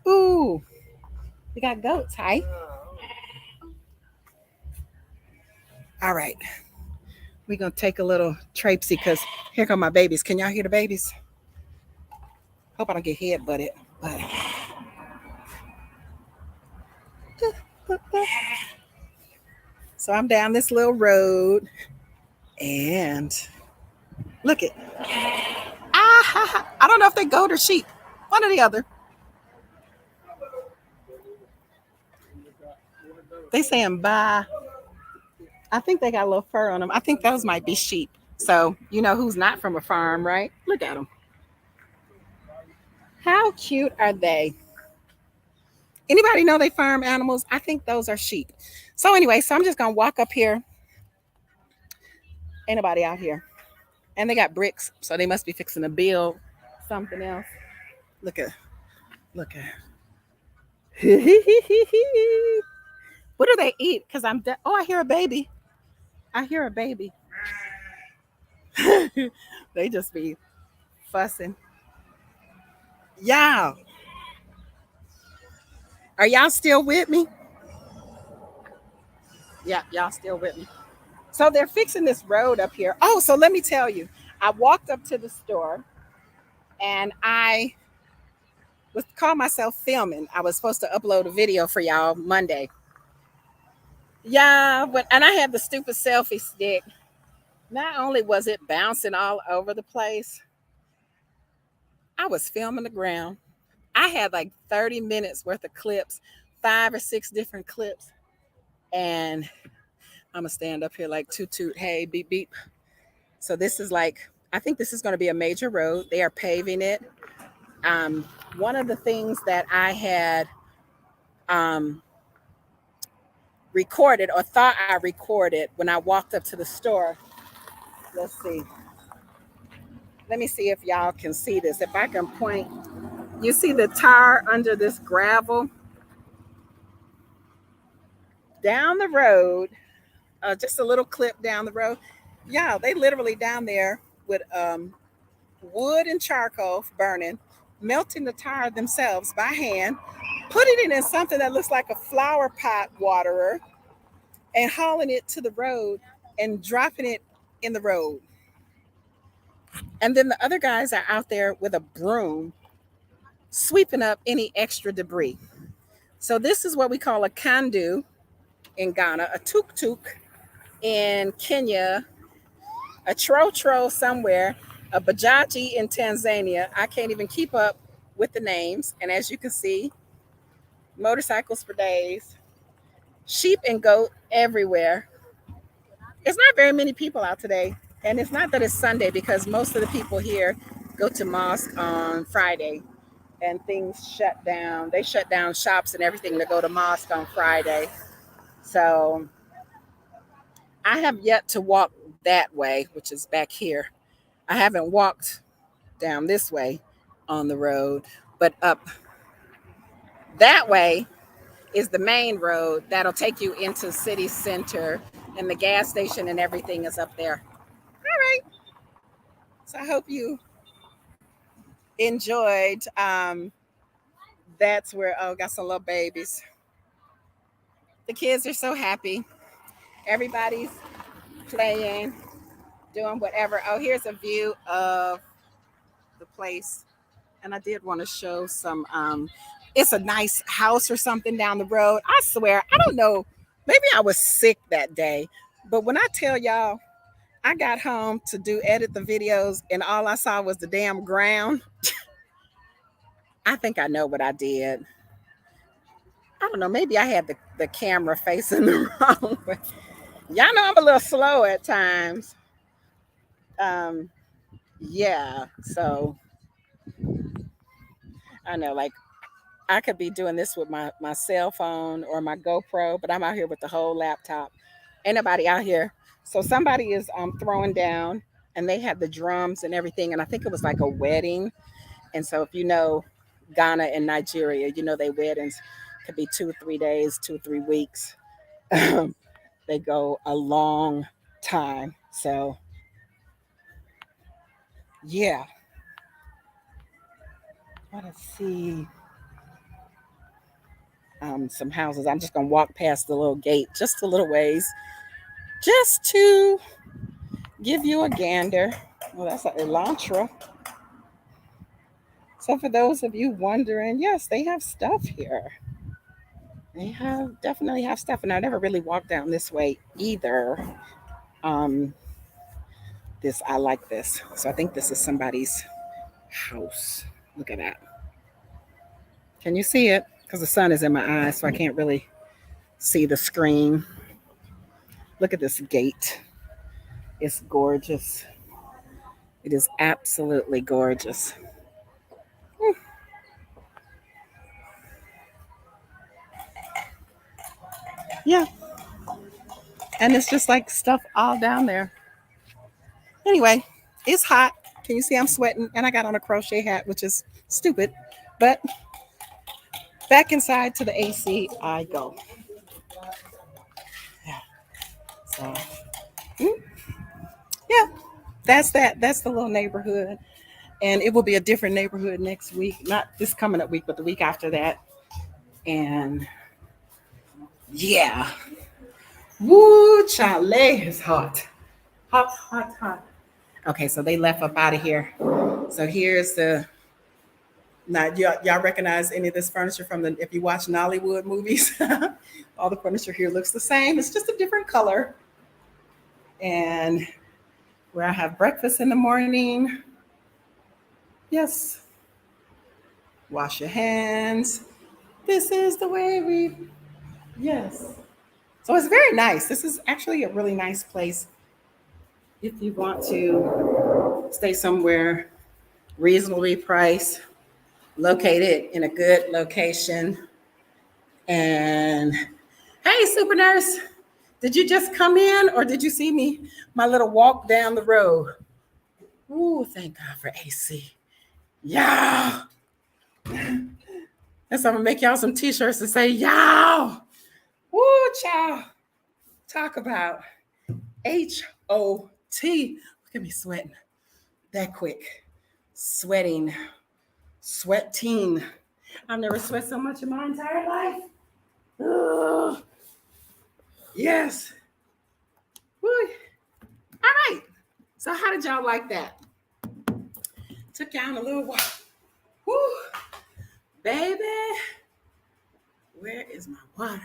we got goats. Hi. All right. We're going to take a little traipsy because here come my babies. Can y'all hear the babies? Hope I don't get head butted. But so I'm down this little road and look it. I don't know if they goat or sheep. One or the other. They saying bye. I think they got a little fur on them. I think those might be sheep. So you know who's not from a farm, right? Look at them. How cute are they? Anybody know they farm animals? I think those are sheep. So anyway, so I'm just gonna walk up here. Ain't nobody out here. And they got bricks, so they must be fixing to build something else. Look at. What do they eat? Because I hear a baby. They just be fussing. Y'all. Are y'all still with me? Yeah, y'all still with me. So they're fixing this road up here. Oh, so let me tell you. I walked up to the store and I was call myself filming. I was supposed to upload a video for y'all Monday. Yeah, and I had the stupid selfie stick. Not only was it bouncing all over the place, I was filming the ground. I had like 30 minutes worth of clips, 5 or 6 different clips. And I'm gonna stand up here like toot toot, hey, beep beep. So this is like, I think this is gonna be a major road. They are paving it. One of the things that I had recorded or thought I recorded when I walked up to the store. Let's see. Let me see if y'all can see this. If I can point, you see the tar under this gravel? Down the road, just a little clip down the road, Yeah, they literally down there with wood and charcoal burning, melting the tar themselves by hand, putting it in something that looks like a flower pot waterer, and hauling it to the road and dropping it in the road. And then the other guys are out there with a broom sweeping up any extra debris. So this is what we call a kandu in Ghana, a tuk tuk in Kenya, a tro tro somewhere, a bajaji in Tanzania. I can't even keep up with the names. And as you can see, motorcycles for days, sheep and goat everywhere. It's not very many people out today. And it's not that it's Sunday because most of the people here go to mosque on Friday and things shut down. They shut down shops and everything to go to mosque on Friday. So I have yet to walk that way, which is back here. I haven't walked down this way on the road, but up that way is the main road that'll take you into city center, and the gas station and everything is up there. All right. So I hope you enjoyed. That's where, oh, got some little babies. The kids are so happy. Everybody's playing, doing whatever. Oh, here's a view of the place. And I did want to show some it's a nice house or something down the road. I swear, I don't know. Maybe I was sick that day. But when I tell y'all I got home to edit the videos and all I saw was the damn ground, I think I know what I did. I don't know. Maybe I had the camera facing the wrong way. Y'all know I'm a little slow at times. Um, yeah. So I know, like, I could be doing this with my cell phone or my GoPro, but I'm out here with the whole laptop. Ain't nobody out here. So somebody is throwing down, and they had the drums and everything, and I think it was like a wedding. And so if you know Ghana and Nigeria, you know they weddings could be 2 or 3 days, 2 or 3 weeks. They go a long time. So yeah. Let's see. Some houses. I'm just gonna walk past the little gate just a little ways, just to give you a gander. Well, that's an Elantra. So for those of you wondering, yes, they have stuff here. They have definitely have stuff, and I never really walked down this way either. Um, this I like this, so I think this is somebody's house. Look at that. Can you see it? Because the sun is in my eyes, so I can't really see the screen. Look at this gate. It's gorgeous. It is absolutely gorgeous. Yeah. And it's just like stuff all down there. Anyway, it's hot. Can you see I'm sweating? And I got on a crochet hat, which is stupid. But back inside to the AC I go. Yeah. So, yeah, that's that. That's the little neighborhood. And it will be a different neighborhood next week. Not this coming up week, but the week after that. And yeah. Woo, Chale is hot. Hot, hot, hot. Okay, so they left up out of here. So here's the. Now, y'all recognize any of this furniture from the, if you watch Nollywood movies, all the furniture here looks the same. It's just a different color. And where I have breakfast in the morning. Yes. Wash your hands. This is the way we, yes. So it's very nice. This is actually a really nice place if you want to stay somewhere reasonably priced, located in a good location. And hey, Super Nurse, did you just come in or did you see me, my little walk down the road? Ooh, thank God for AC. Yeah. That's I'm gonna make y'all some t-shirts to say, y'all. Woo, child. Talk about HOT. tea. Look at me sweating that quick. Sweating. Sweating. I've never sweat so much in my entire life. Ugh. Yes. Woo. All right. So how did y'all like that? Took y'all on a little while. Woo. Baby. Where is my water?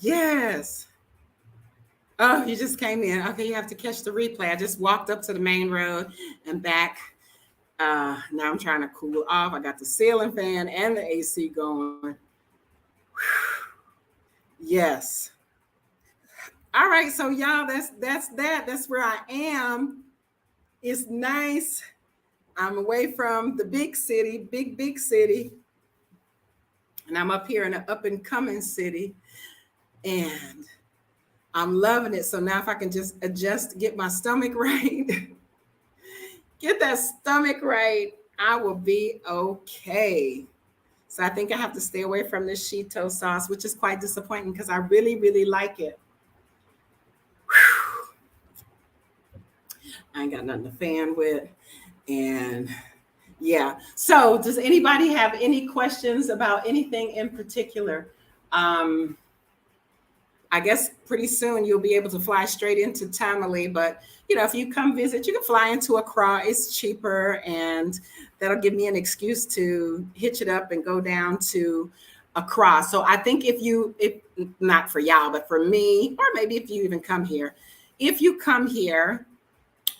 Yes. Oh, you just came in. Okay, you have to catch the replay. I just walked up to the main road and back. Now I'm trying to cool off. I got the ceiling fan and the AC going. Whew. Yes. All right, so y'all, that's that. That's where I am. It's nice. I'm away from the big city, big city. And I'm up here in an up and coming city. And I'm loving it. So now if I can just adjust, get my stomach right, get that stomach right, I will be okay. So I think I have to stay away from this Cheeto sauce, which is quite disappointing because I really, really like it. Whew. I ain't got nothing to fan with. And yeah. So does anybody have any questions about anything in particular? I guess pretty soon you'll be able to fly straight into Tamale, but if you come visit, you can fly into Accra. It's cheaper, and that'll give me an excuse to hitch it up and go down to Accra. So I think if not for y'all, but for me, or maybe if you even come here, if you come here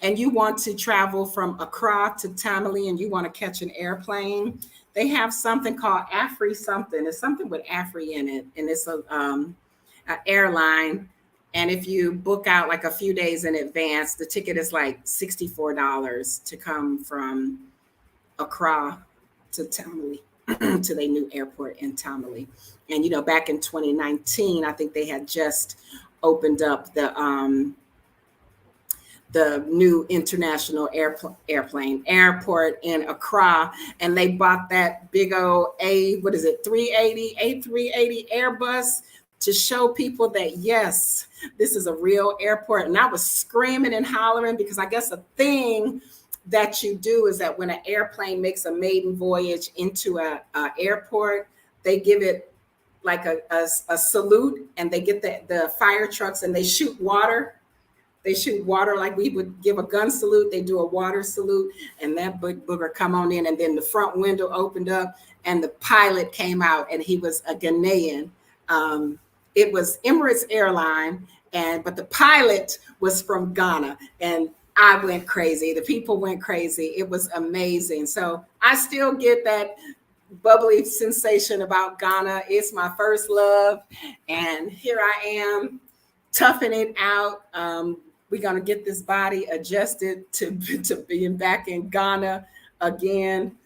and you want to travel from Accra to Tamale and you want to catch an airplane, they have something called Afri something. It's something with Afri in it, and it's an airline. And if you book out like a few days in advance, the ticket is like $64 to come from Accra to Tamale, to their new airport in Tamale. And back in 2019, I think they had just opened up the new international airport in Accra, and they bought that big old A380 Airbus to show people that, yes, this is a real airport. And I was screaming and hollering because I guess a thing that you do is that when an airplane makes a maiden voyage into a airport, they give it like a salute, and they get the fire trucks and they shoot water. They shoot water like we would give a gun salute. They do a water salute, and that booger come on in, and then the front window opened up and the pilot came out, and he was a Ghanaian. It was Emirates Airline, but the pilot was from Ghana, and I went crazy. The people went crazy. It was amazing. So I still get that bubbly sensation about Ghana. It's my first love, and here I am toughing it out. We're going to get this body adjusted to being back in Ghana again.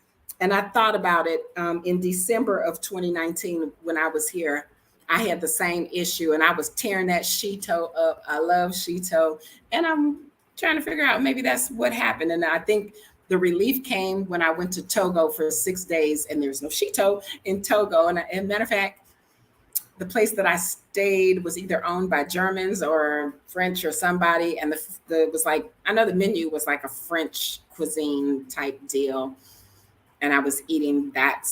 And I thought about it in December of 2019 when I was here. I had the same issue, and I was tearing that Cheeto up. I love Cheeto, and I'm trying to figure out maybe that's what happened. And I think the relief came when I went to Togo for 6 days, and there's no Cheeto in Togo. And matter of fact, the place that I stayed was either owned by Germans or French or somebody. And the was like, I know the menu was like a French cuisine type deal. And I was eating that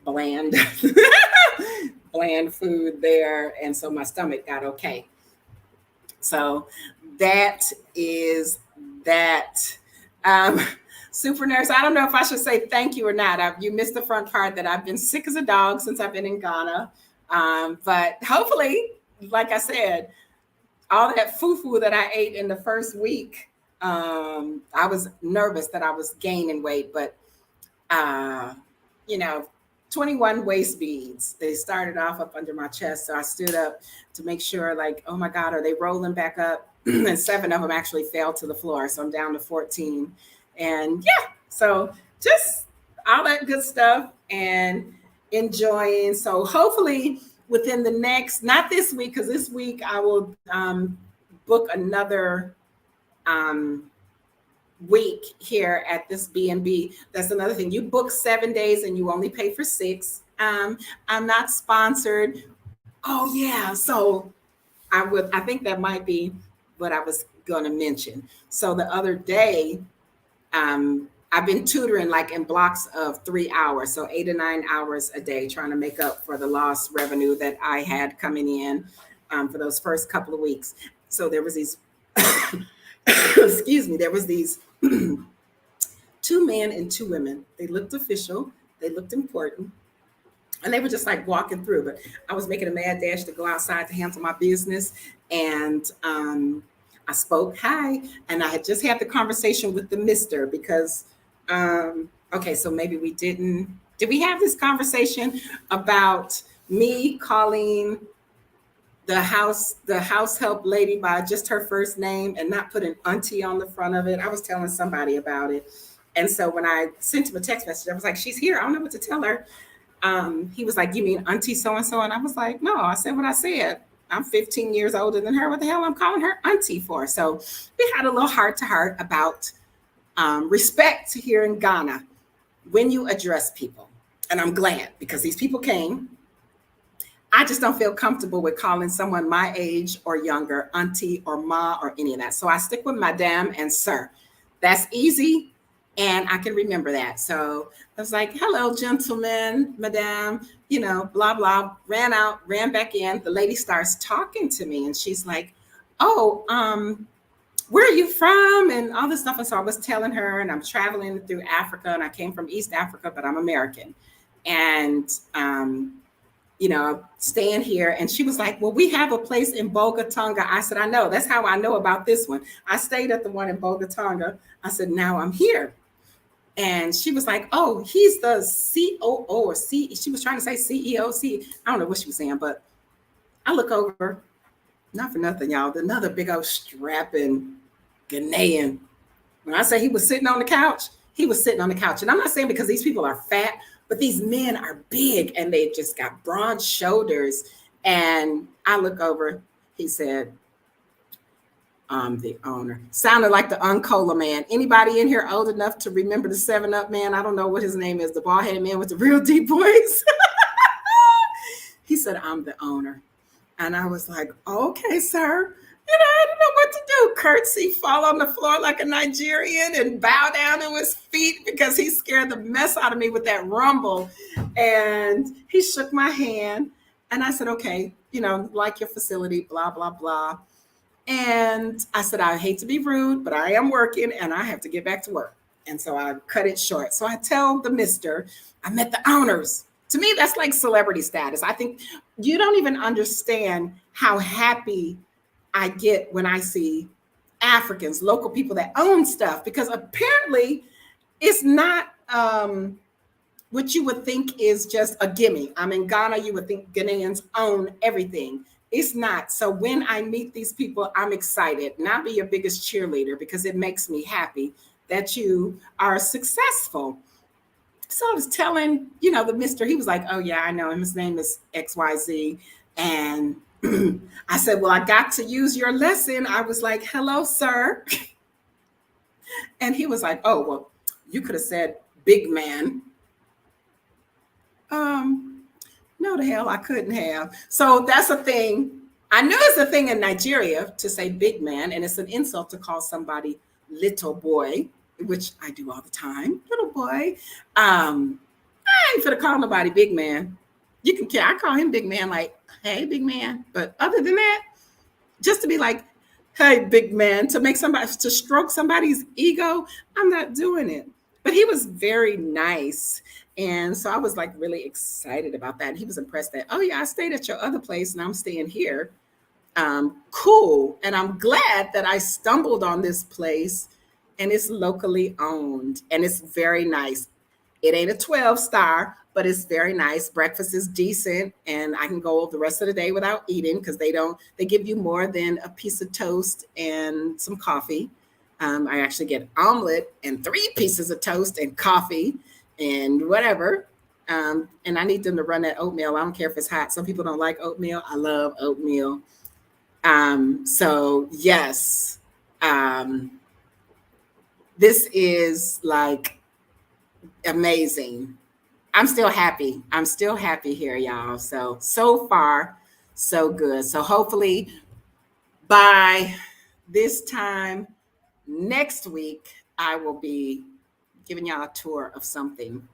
bland, bland food there. And so my stomach got okay. So that is that. Super Nurse, I don't know if I should say thank you or not. You missed the front part that I've been sick as a dog since I've been in Ghana. But hopefully, like I said, all that foo-foo that I ate in the first week, I was nervous that I was gaining weight, but 21 waist beads. They started off up under my chest. So I stood up to make sure, like, oh my God, are they rolling back up? And 7 of them actually fell to the floor. So I'm down to 14. And yeah, so just all that good stuff and enjoying. So hopefully within the next, not this week, because this week I will book another week here at this B&B. That's another thing. You book 7 days and you only pay for 6. I'm not sponsored. Oh yeah. So I think that might be what I was going to mention. So the other day, I've been tutoring like in blocks of 3 hours, so 8 to 9 hours a day, trying to make up for the lost revenue that I had coming in for those first couple of weeks. So there was these, excuse me, there was these 2 men and 2 women. They looked official, they looked important, and they were just like walking through. But I was making a mad dash to go outside to handle my business, and I spoke hi, and I had just had the conversation with the mister because, okay, so maybe did we have this conversation about me calling the house help lady by just her first name and not putting auntie on the front of it? I was telling somebody about it. And so when I sent him a text message, I was like, she's here. I don't know what to tell her. He was like, you mean auntie so-and-so? And I was like, no, I said what I said. I'm 15 years older than her. What the hell I'm calling her auntie for? So we had a little heart to heart about respect here in Ghana when you address people. And I'm glad because these people came. I just don't feel comfortable with calling someone my age or younger auntie or ma or any of that. So I stick with madam and sir. That's easy. And I can remember that. So I was like, hello, gentlemen, madam, you know, blah, blah, ran out, ran back in. The lady starts talking to me and she's like, oh, where are you from? And all this stuff. And so I was telling her, and I'm traveling through Africa, and I came from East Africa, but I'm American. And, you know, staying here. And she was like, well, we have a place in Bogatonga. I said, I know. That's how I know about this one. I stayed at the one in Bogatonga. I said, now I'm here. And she was like, oh, he's the COO or C. She was trying to say CEO, I don't know what she was saying, but I look over, not for nothing, y'all, another big old strapping Ghanaian. When I say he was sitting on the couch, he was sitting on the couch. And I'm not saying because these people are fat, but these men are big and they just got broad shoulders. And I look over, he said, I'm the owner. Sounded like the Uncola man. Anybody in here old enough to remember the 7-Up man? I don't know what his name is, the bald-headed man with the real deep voice. He said, I'm the owner. And I was like, okay, sir. You know, I didn't know what to do. Curtsy, fall on the floor like a Nigerian and bow down to his feet because he scared the mess out of me with that rumble. And he shook my hand. And I said, okay, you know, like your facility, blah, blah, blah. And I said, I hate to be rude, but I am working and I have to get back to work. And so I cut it short. So I tell the mister, I met the owners. To me, that's like celebrity status. I think you don't even understand how happy I get when I see Africans, local people that own stuff, because apparently it's not what you would think is just a gimme. I'm in Ghana, you would think Ghanaians own everything. It's not. So when I meet these people, I'm excited, and I'll be your biggest cheerleader because it makes me happy that you are successful. So I was telling, you know, the mister, he was like, oh yeah, I know him. His name is XYZ. And I said, well, I got to use your lesson. I was like, hello, sir. And he was like, oh, well, you could have said big man. No, the hell I couldn't have. So that's a thing. I know it's a thing in Nigeria to say big man, and it's an insult to call somebody little boy, which I do all the time. Little boy. I ain't finna call nobody big man. You can I call him big man, like, hey, big man. But other than that, just to be like, hey, big man, to stroke somebody's ego, I'm not doing it. But he was very nice. And so I was like really excited about that. And he was impressed that, oh yeah, I stayed at your other place and I'm staying here. Cool. And I'm glad that I stumbled on this place and it's locally owned and it's very nice. It ain't a 12-star, but it's very nice. Breakfast is decent and I can go the rest of the day without eating because they give you more than a piece of toast and some coffee. I actually get omelet and 3 pieces of toast and coffee and whatever. And I need them to run that oatmeal. I don't care if it's hot. Some people don't like oatmeal. I love oatmeal. So yes, this is like amazing. I'm still happy. I'm still happy here, y'all. So far, so good. So hopefully by this time next week, I will be giving y'all a tour of something.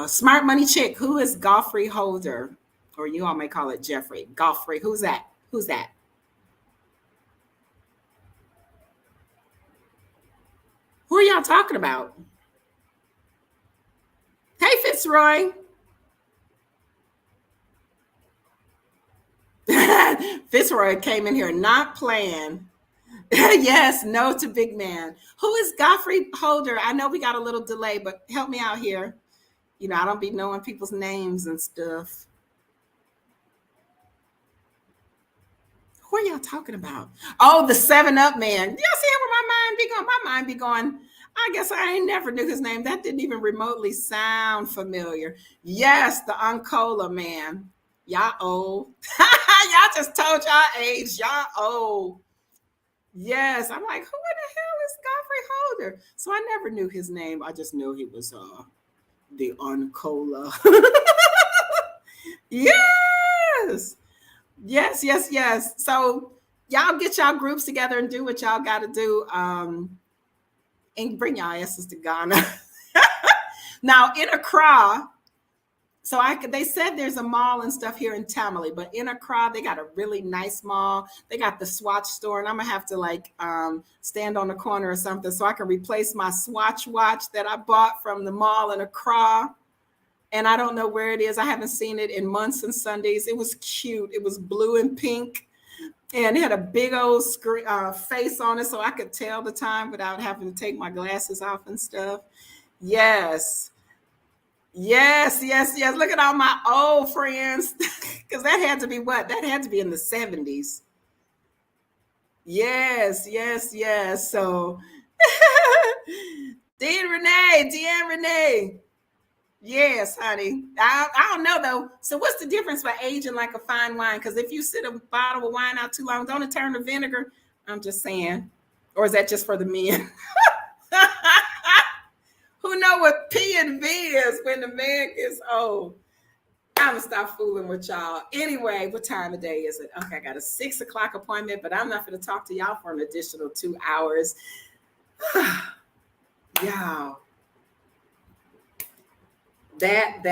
Smart Money Chick. Who is Godfrey Holder? Or you all may call it Jeffrey. Godfrey. Who's that? Who's that? Who are y'all talking about? Hey, Fitzroy. Fitzroy came in here not playing. Yes, no to big man. Who is Godfrey Holder? I know we got a little delay, but help me out here. You know, I don't be knowing people's names and stuff. Who are y'all talking about? Oh, the 7-Up man. Y'all see where my mind be going? My mind be going, I guess I ain't never knew his name. That didn't even remotely sound familiar. Yes, the Uncola man. Y'all old. Y'all just told y'all age. Y'all old. Yes. I'm like, who in the hell is Godfrey Holder? So I never knew his name. I just knew he was the Uncola. Yes. Yes. So y'all get y'all groups together and do what y'all got to do. And bring y'all asses to Ghana. Now in Accra, so they said there's a mall and stuff here in Tamale, but in Accra, they got a really nice mall. They got the Swatch store, and I'm gonna have to stand on the corner or something so I can replace my Swatch watch that I bought from the mall in Accra. And I don't know where it is. I haven't seen it in months and Sundays. It was cute. It was blue and pink. And it had a big old face on it so I could tell the time without having to take my glasses off and stuff. Yes. Look at all my old friends. Because that had to be what? That had to be in the 70s. Yes. So, Deanne Renee. Yes, honey. I don't know though. So what's the difference by aging like a fine wine? Because if you sit a bottle of wine out too long, don't it turn to vinegar? I'm just saying. Or is that just for the men? Who know what P and V is when the man gets old? I'm gonna stop fooling with y'all. Anyway, what time of day is it? Okay, I got a 6 o'clock appointment, but I'm not gonna talk to y'all for an additional 2 hours. Y'all. That.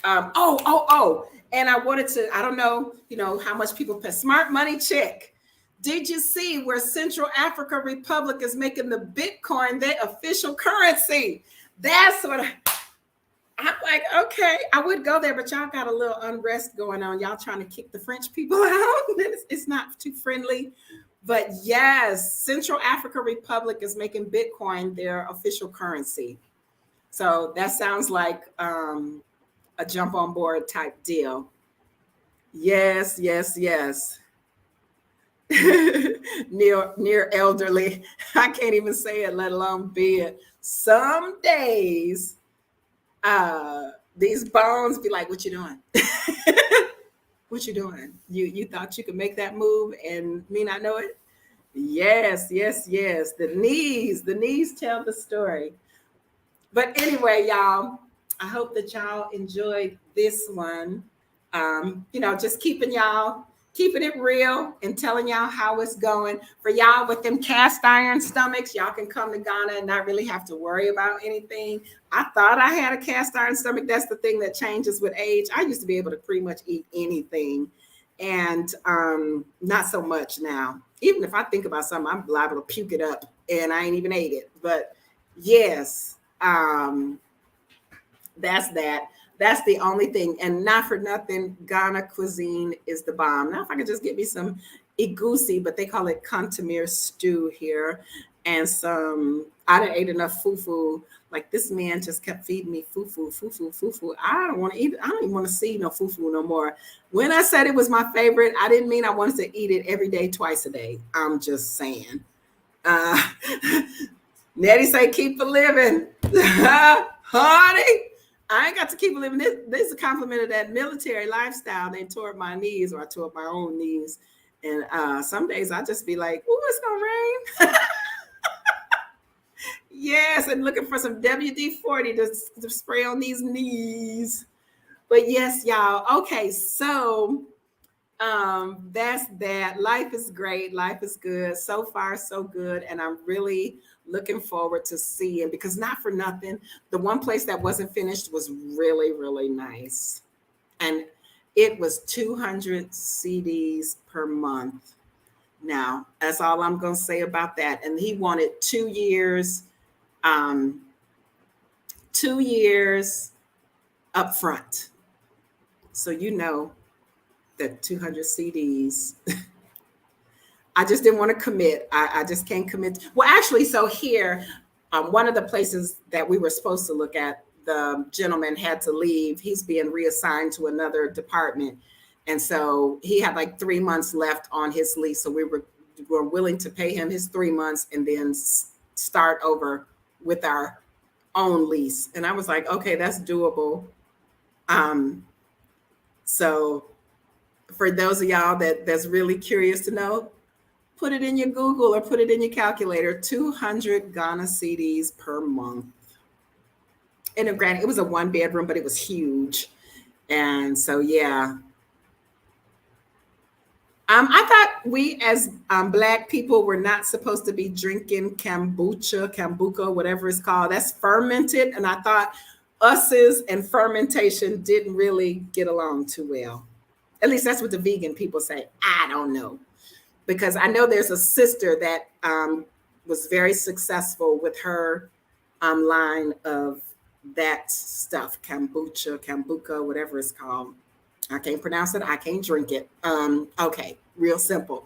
And I wanted to, I don't know, how much people pay. Smart Money Chick. Did you see where Central African Republic is making the Bitcoin their official currency? That's what I'm like, okay, I would go there, but y'all got a little unrest going on. Y'all trying to kick the French people out. It's not too friendly. But yes, Central African Republic is making Bitcoin their official currency. So that sounds like a jump on board type deal. Yes. near elderly. I can't even say it, let alone be it. Some days, these bones be like, "What you doing? What you doing? You thought you could make that move and me not know it?" Yes. The knees tell the story. But anyway, y'all, I hope that y'all enjoyed this one. Just keeping it real and telling y'all how it's going. For y'all with them cast iron stomachs, y'all can come to Ghana and not really have to worry about anything. I thought I had a cast iron stomach. That's the thing that changes with age. I used to be able to pretty much eat anything, and not so much now. Even if I think about something, I'm liable to puke it up, and I ain't even ate it. But yes. That's that. That's the only thing. And not for nothing, Ghana cuisine is the bomb. Now, if I could just get me some egusi, but they call it kantamir stew here, and I done ate enough fufu. Like this man just kept feeding me fufu. I don't want to eat it. I don't even want to see no fufu no more. When I said it was my favorite, I didn't mean I wanted to eat it every day, twice a day. I'm just saying. Nettie say, keep it living. Honey, I ain't got to keep it living. This is a compliment of that military lifestyle. They tore up my knees, or I tore up my own knees. And some days I just be like, ooh, it's going to rain. Yes, and looking for some WD-40 to spray on these knees. But yes, y'all. Okay, so that's that. Life is great. Life is good. So far, so good. And I'm really looking forward to seeing, because not for nothing, the one place that wasn't finished was really, really nice. And it was 200 CDs per month. Now, that's all I'm going to say about that. And he wanted 2 years, um, 2 years up front. So, you know, that 200 CDs. I just didn't want to commit. I just can't commit. Well, actually, so here, one of the places that we were supposed to look at, the gentleman had to leave. He's being reassigned to another department. And so he had like 3 months left on his lease. So were willing to pay him his 3 months and then start over with our own lease. And I was like, okay, that's doable. So for those of y'all that's really curious to know, put it in your Google or put it in your calculator, 200 Ghana CDs per month. And granted, it was a 1 bedroom, but it was huge. And so, yeah. I thought we as Black people were not supposed to be drinking kombucha, whatever it's called. That's fermented. And I thought us's and fermentation didn't really get along too well. At least that's what the vegan people say. I don't know. Because I know there's a sister that was very successful with her line of that stuff, kombucha, whatever it's called. I can't pronounce it. I can't drink it. Okay, real simple.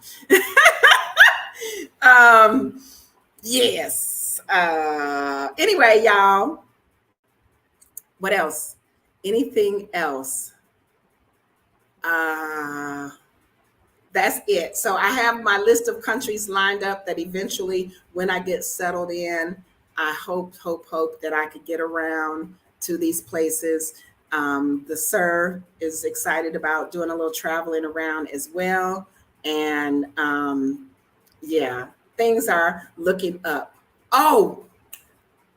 Yes. Anyway, y'all, what else? Anything else? That's it. So I have my list of countries lined up that eventually, when I get settled in, I hope that I could get around to these places. The sir is excited about doing a little traveling around as well. And yeah, things are looking up. Oh,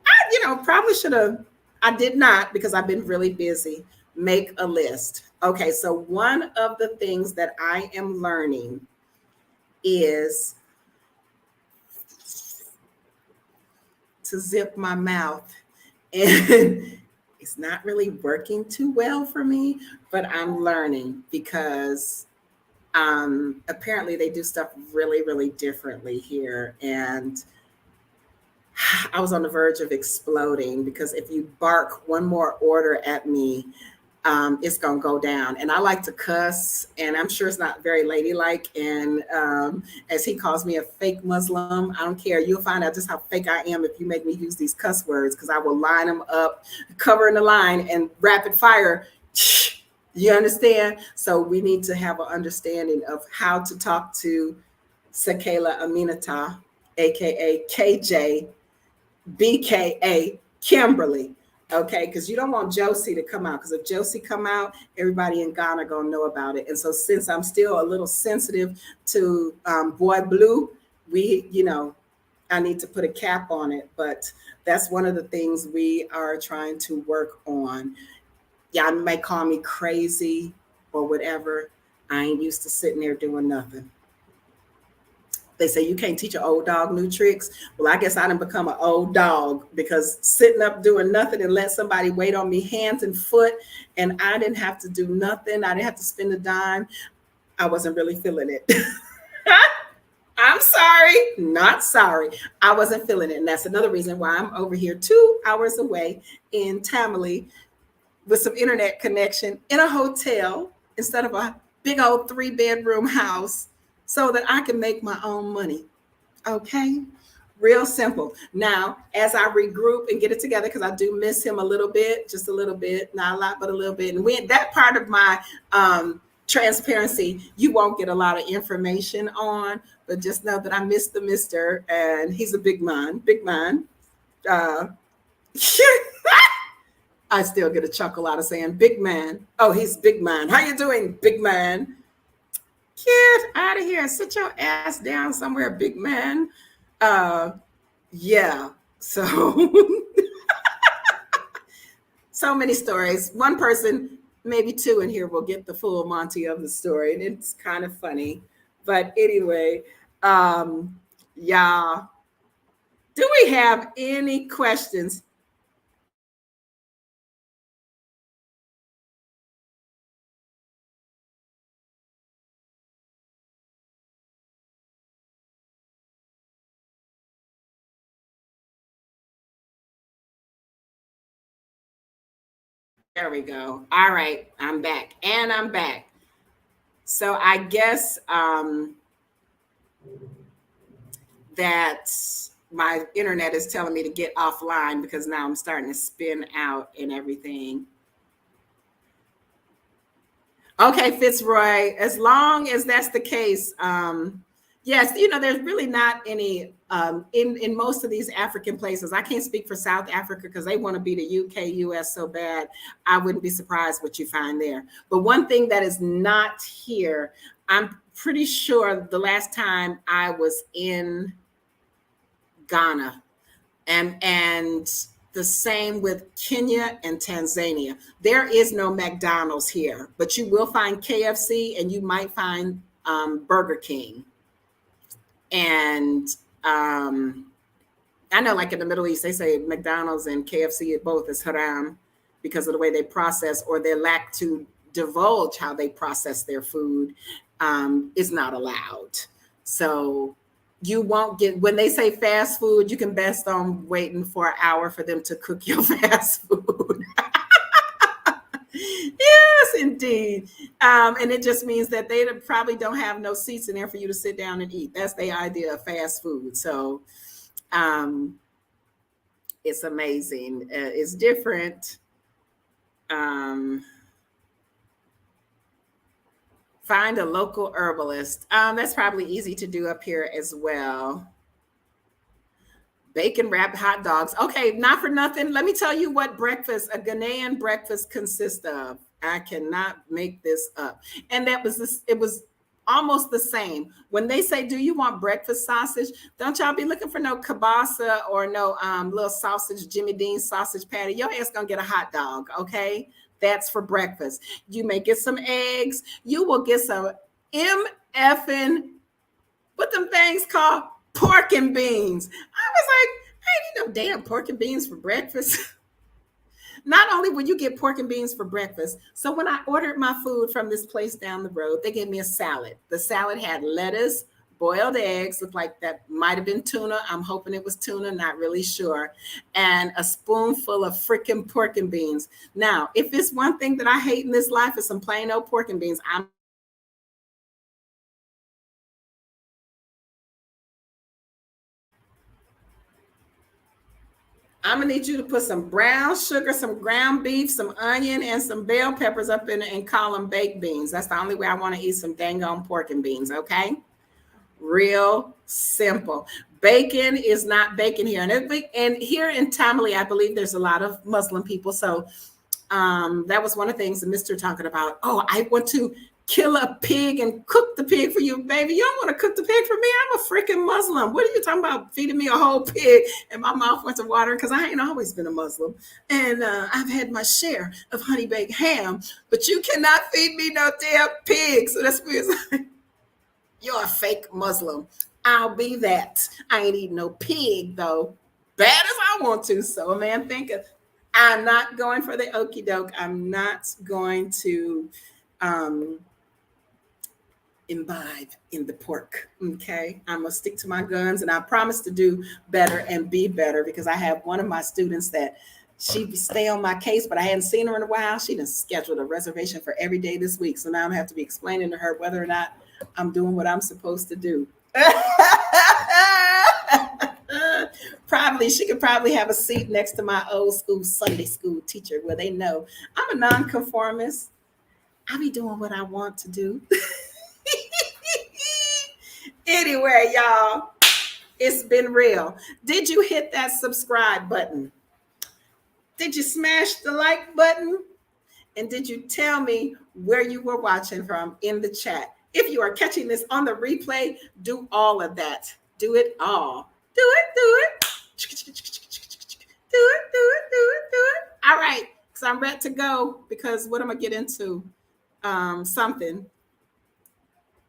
I probably should have, I did not, because I've been really busy, make a list. Okay, so one of the things that I am learning is to zip my mouth. And it's not really working too well for me, but I'm learning because apparently they do stuff really, really differently here. And I was on the verge of exploding because if you bark one more order at me, it's going to go down. And I like to cuss, and I'm sure it's not very ladylike. And as he calls me a fake Muslim, I don't care. You'll find out just how fake I am if you make me use these cuss words, because I will line them up, covering the line and rapid fire. You understand? So we need to have an understanding of how to talk to Sakela Aminata, AKA KJ, BKA Kimberly. Okay, because you don't want Josie to come out, because if Josie come out, everybody in Ghana gonna know about it. And so since I'm still a little sensitive to Boy Blue, I need to put a cap on it. But that's one of the things we are trying to work on. Y'all may call me crazy or whatever. I ain't used to sitting there doing nothing. They say you can't teach an old dog new tricks. Well, I guess I done become an old dog, because sitting up doing nothing and let somebody wait on me hands and foot, and I didn't have to do nothing. I didn't have to spend a dime. I wasn't really feeling it. I'm sorry, not sorry. I wasn't feeling it. And that's another reason why I'm over here 2 hours away in Tamale with some internet connection in a hotel instead of a big old 3-bedroom house, so that I can make my own money. Okay? Real simple. Now, as I regroup and get it together, because I do miss him a little bit, just a little bit, not a lot, but a little bit. And when that part of my transparency, you won't get a lot of information on, but just know that I miss the mister, and he's a big man. I still get a chuckle out of saying big man. Oh, he's big man. How you doing, big man? Get out of here and sit your ass down somewhere, big man. Yeah. So, so many stories. One person maybe two in here will get the full Monty of the story, and it's kind of funny. But anyway, yeah. Do we have any questions? There we go. All right, I'm back, and I'm back. So I guess that my internet is telling me to get offline because now I'm starting to spin out and everything. Okay, Fitzroy, as long as that's the case, yes, there's really not any in most of these African places. I can't speak for South Africa because they want to be the UK, US so bad. I wouldn't be surprised what you find there. But one thing that is not here, I'm pretty sure the last time I was in Ghana, and the same with Kenya and Tanzania. There is no McDonald's here, but you will find KFC and you might find Burger King. And I know, like in the Middle East, they say McDonald's and KFC both is haram because of the way they process, or they lack to divulge how they process their food, is not allowed. So you won't get, when they say fast food, you can best on waiting for an hour for them to cook your fast food. Yes, indeed. And it just means that they probably don't have no seats in there for you to sit down and eat. That's the idea of fast food. So it's amazing. It's different. Find a local herbalist. That's probably easy to do up here as well. Bacon wrapped hot dogs. Okay, not for nothing. Let me tell you what breakfast, a Ghanaian breakfast, consists of. I cannot make this up. And that was this, it was almost the same. When they say, do you want breakfast sausage? Don't y'all be looking for no kielbasa or no little sausage, Jimmy Dean sausage patty. Your ass gonna get a hot dog, okay? That's for breakfast. You may get some eggs. You will get some MFing, what them things called? Pork and beans. I was like, I ain't eat no damn pork and beans for breakfast. Not only will you get pork and beans for breakfast, so when I ordered my food from this place down the road, they gave me a salad. The salad had lettuce, boiled eggs, looked like that might have been tuna. I'm hoping it was tuna, not really sure. And a spoonful of freaking pork and beans. Now, if it's one thing that I hate in this life is some plain old pork and beans, I'm gonna need you to put some brown sugar, some ground beef, some onion, and some bell peppers up in it and call them baked beans. That's the only way I want to eat some dang on pork and beans, okay? Real simple. Bacon is not bacon here. And here in Tamale, I believe there's a lot of Muslim people. So that was one of the things that Mr. talking about. Oh, I want to kill a pig and cook the pig for you, baby. You don't want to cook the pig for me. I'm a freaking Muslim. What are you talking about feeding me a whole pig? And my mouth went to water because I ain't always been a Muslim. And I've had my share of honey baked ham, but you cannot feed me no damn pig. So that's weird. You're a fake Muslim. I'll be that. I ain't eating no pig though. Bad as I want to. So a man thinking, I'm not going for the okie doke. I'm not going to imbibe in the pork. Okay. I'm gonna stick to my guns, and I promise to do better and be better, because I have one of my students that she stay on my case, but I hadn't seen her in a while. She done scheduled a reservation for every day this week. So now I'm gonna have to be explaining to her whether or not I'm doing what I'm supposed to do. Probably she could probably have a seat next to my old school Sunday school teacher where they know I'm a nonconformist. I be doing what I want to do. Anyway, y'all, it's been real. Did you hit that subscribe button? Did you smash the like button? And did you tell me where you were watching from in the chat? If you are catching this on the replay, do all of that. Do it all. Do it. Do it. Do it. All right. Because I'm ready to go because what am I get into? Something.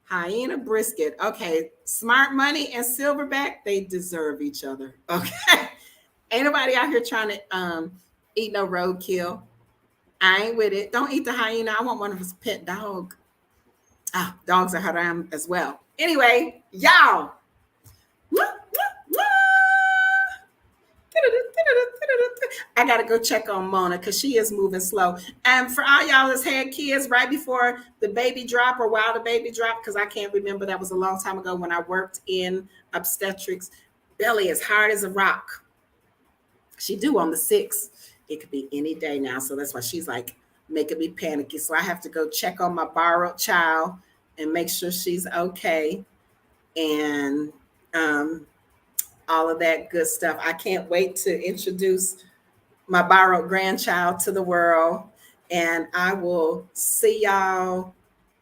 Hyena brisket. Okay. Smart Money and Silverback, they deserve each other. Okay. Ain't nobody out here trying to eat no roadkill. I ain't with it. Don't eat the hyena. I want one of his pet dog. Ah, dogs are haram as well. Anyway, y'all. I gotta go check on Mona because she is moving slow. And for all y'all that's had kids right before the baby drop or while the baby drop, because I can't remember, that was a long time ago when I worked in obstetrics. Belly is hard as a rock. She due on the 6th. It could be any day now. So that's why she's like making me panicky. So I have to go check on my borrowed child and make sure she's okay. And all of that good stuff. I can't wait to introduce my borrowed grandchild to the world. And I will see y'all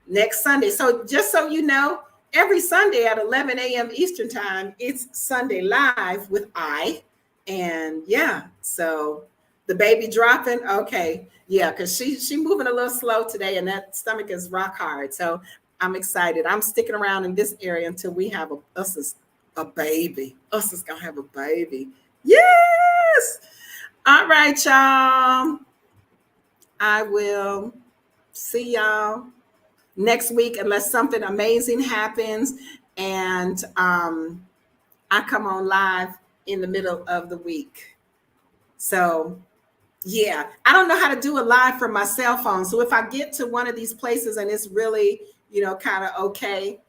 next Sunday. So just so you know, every Sunday at 11 a.m. Eastern time, it's Sunday Live with I. And yeah, so the baby dropping. Okay. Yeah, because she moving a little slow today and that stomach is rock hard. So I'm excited. I'm sticking around in this area until we have a baby. Us is gonna have a baby. Yes. All right, y'all. I will see y'all next week unless something amazing happens and I come on live in the middle of the week. So yeah, I don't know how to do a live from my cell phone. So if I get to one of these places and it's really, kind of okay,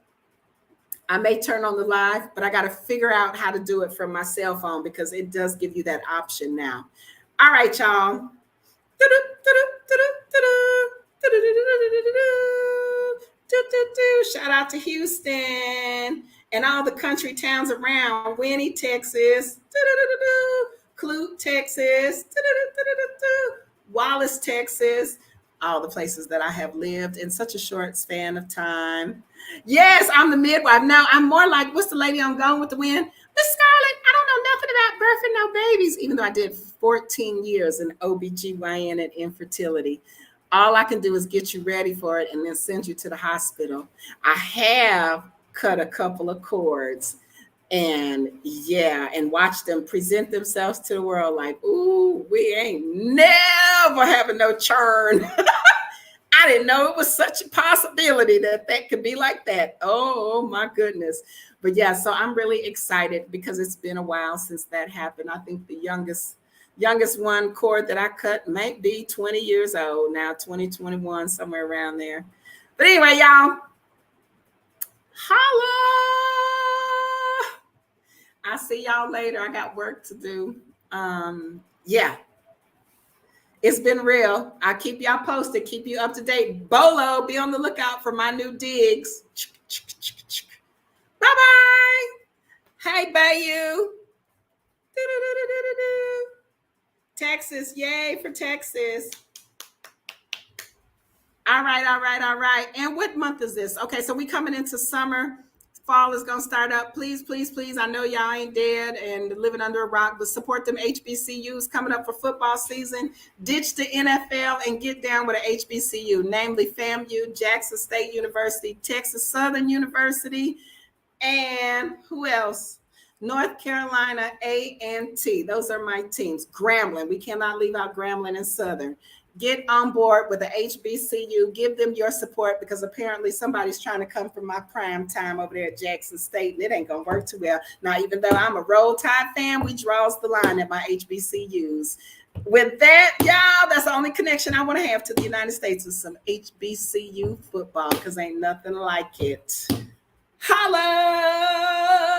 I may turn on the live, but I got to figure out how to do it from my cell phone because it does give you that option now. All right, y'all. Shout out to Houston and all the country towns around. Winnie, Texas. Clute, Texas. Wallace, Texas. All the places that I have lived in such a short span of time. Yes, I'm the midwife. Now I'm more like, what's the lady on Gone with the Wind? Miss Scarlett, I don't know nothing about birthing no babies, even though I did 14 years in OBGYN and infertility. All I can do is get you ready for it and then send you to the hospital. I have cut a couple of cords and watch them present themselves to the world like, ooh, we ain't never having no churn. I didn't know it was such a possibility that could be like that. Oh my goodness. But yeah, so I'm really excited because it's been a while since that happened. I think the youngest one cord that I cut might be 20 years old now, 2021, somewhere around there. But anyway, y'all, holla. I'll see y'all later. I got work to do. Yeah. It's been real. I'll keep y'all posted, keep you up to date. Bolo, be on the lookout for my new digs. Bye-bye. Hey, Bayou. Texas, yay for Texas. All right. And what month is this? Okay, so we coming into summer. Fall is going to start up. Please, please, please. I know y'all ain't dead and living under a rock, but support them HBCUs coming up for football season. Ditch the NFL and get down with an HBCU, namely FAMU, Jackson State University, Texas Southern University, and who else? North Carolina A&T. Those are my teams. Grambling. We cannot leave out Grambling and Southern. Get on board with the HBCU. Give them your support because apparently somebody's trying to come from my prime time over there at Jackson State, and it ain't going to work too well. Now, even though I'm a Roll Tide fan, we draws the line at my HBCUs. With that, y'all, that's the only connection I want to have to the United States is some HBCU football because ain't nothing like it. Holla!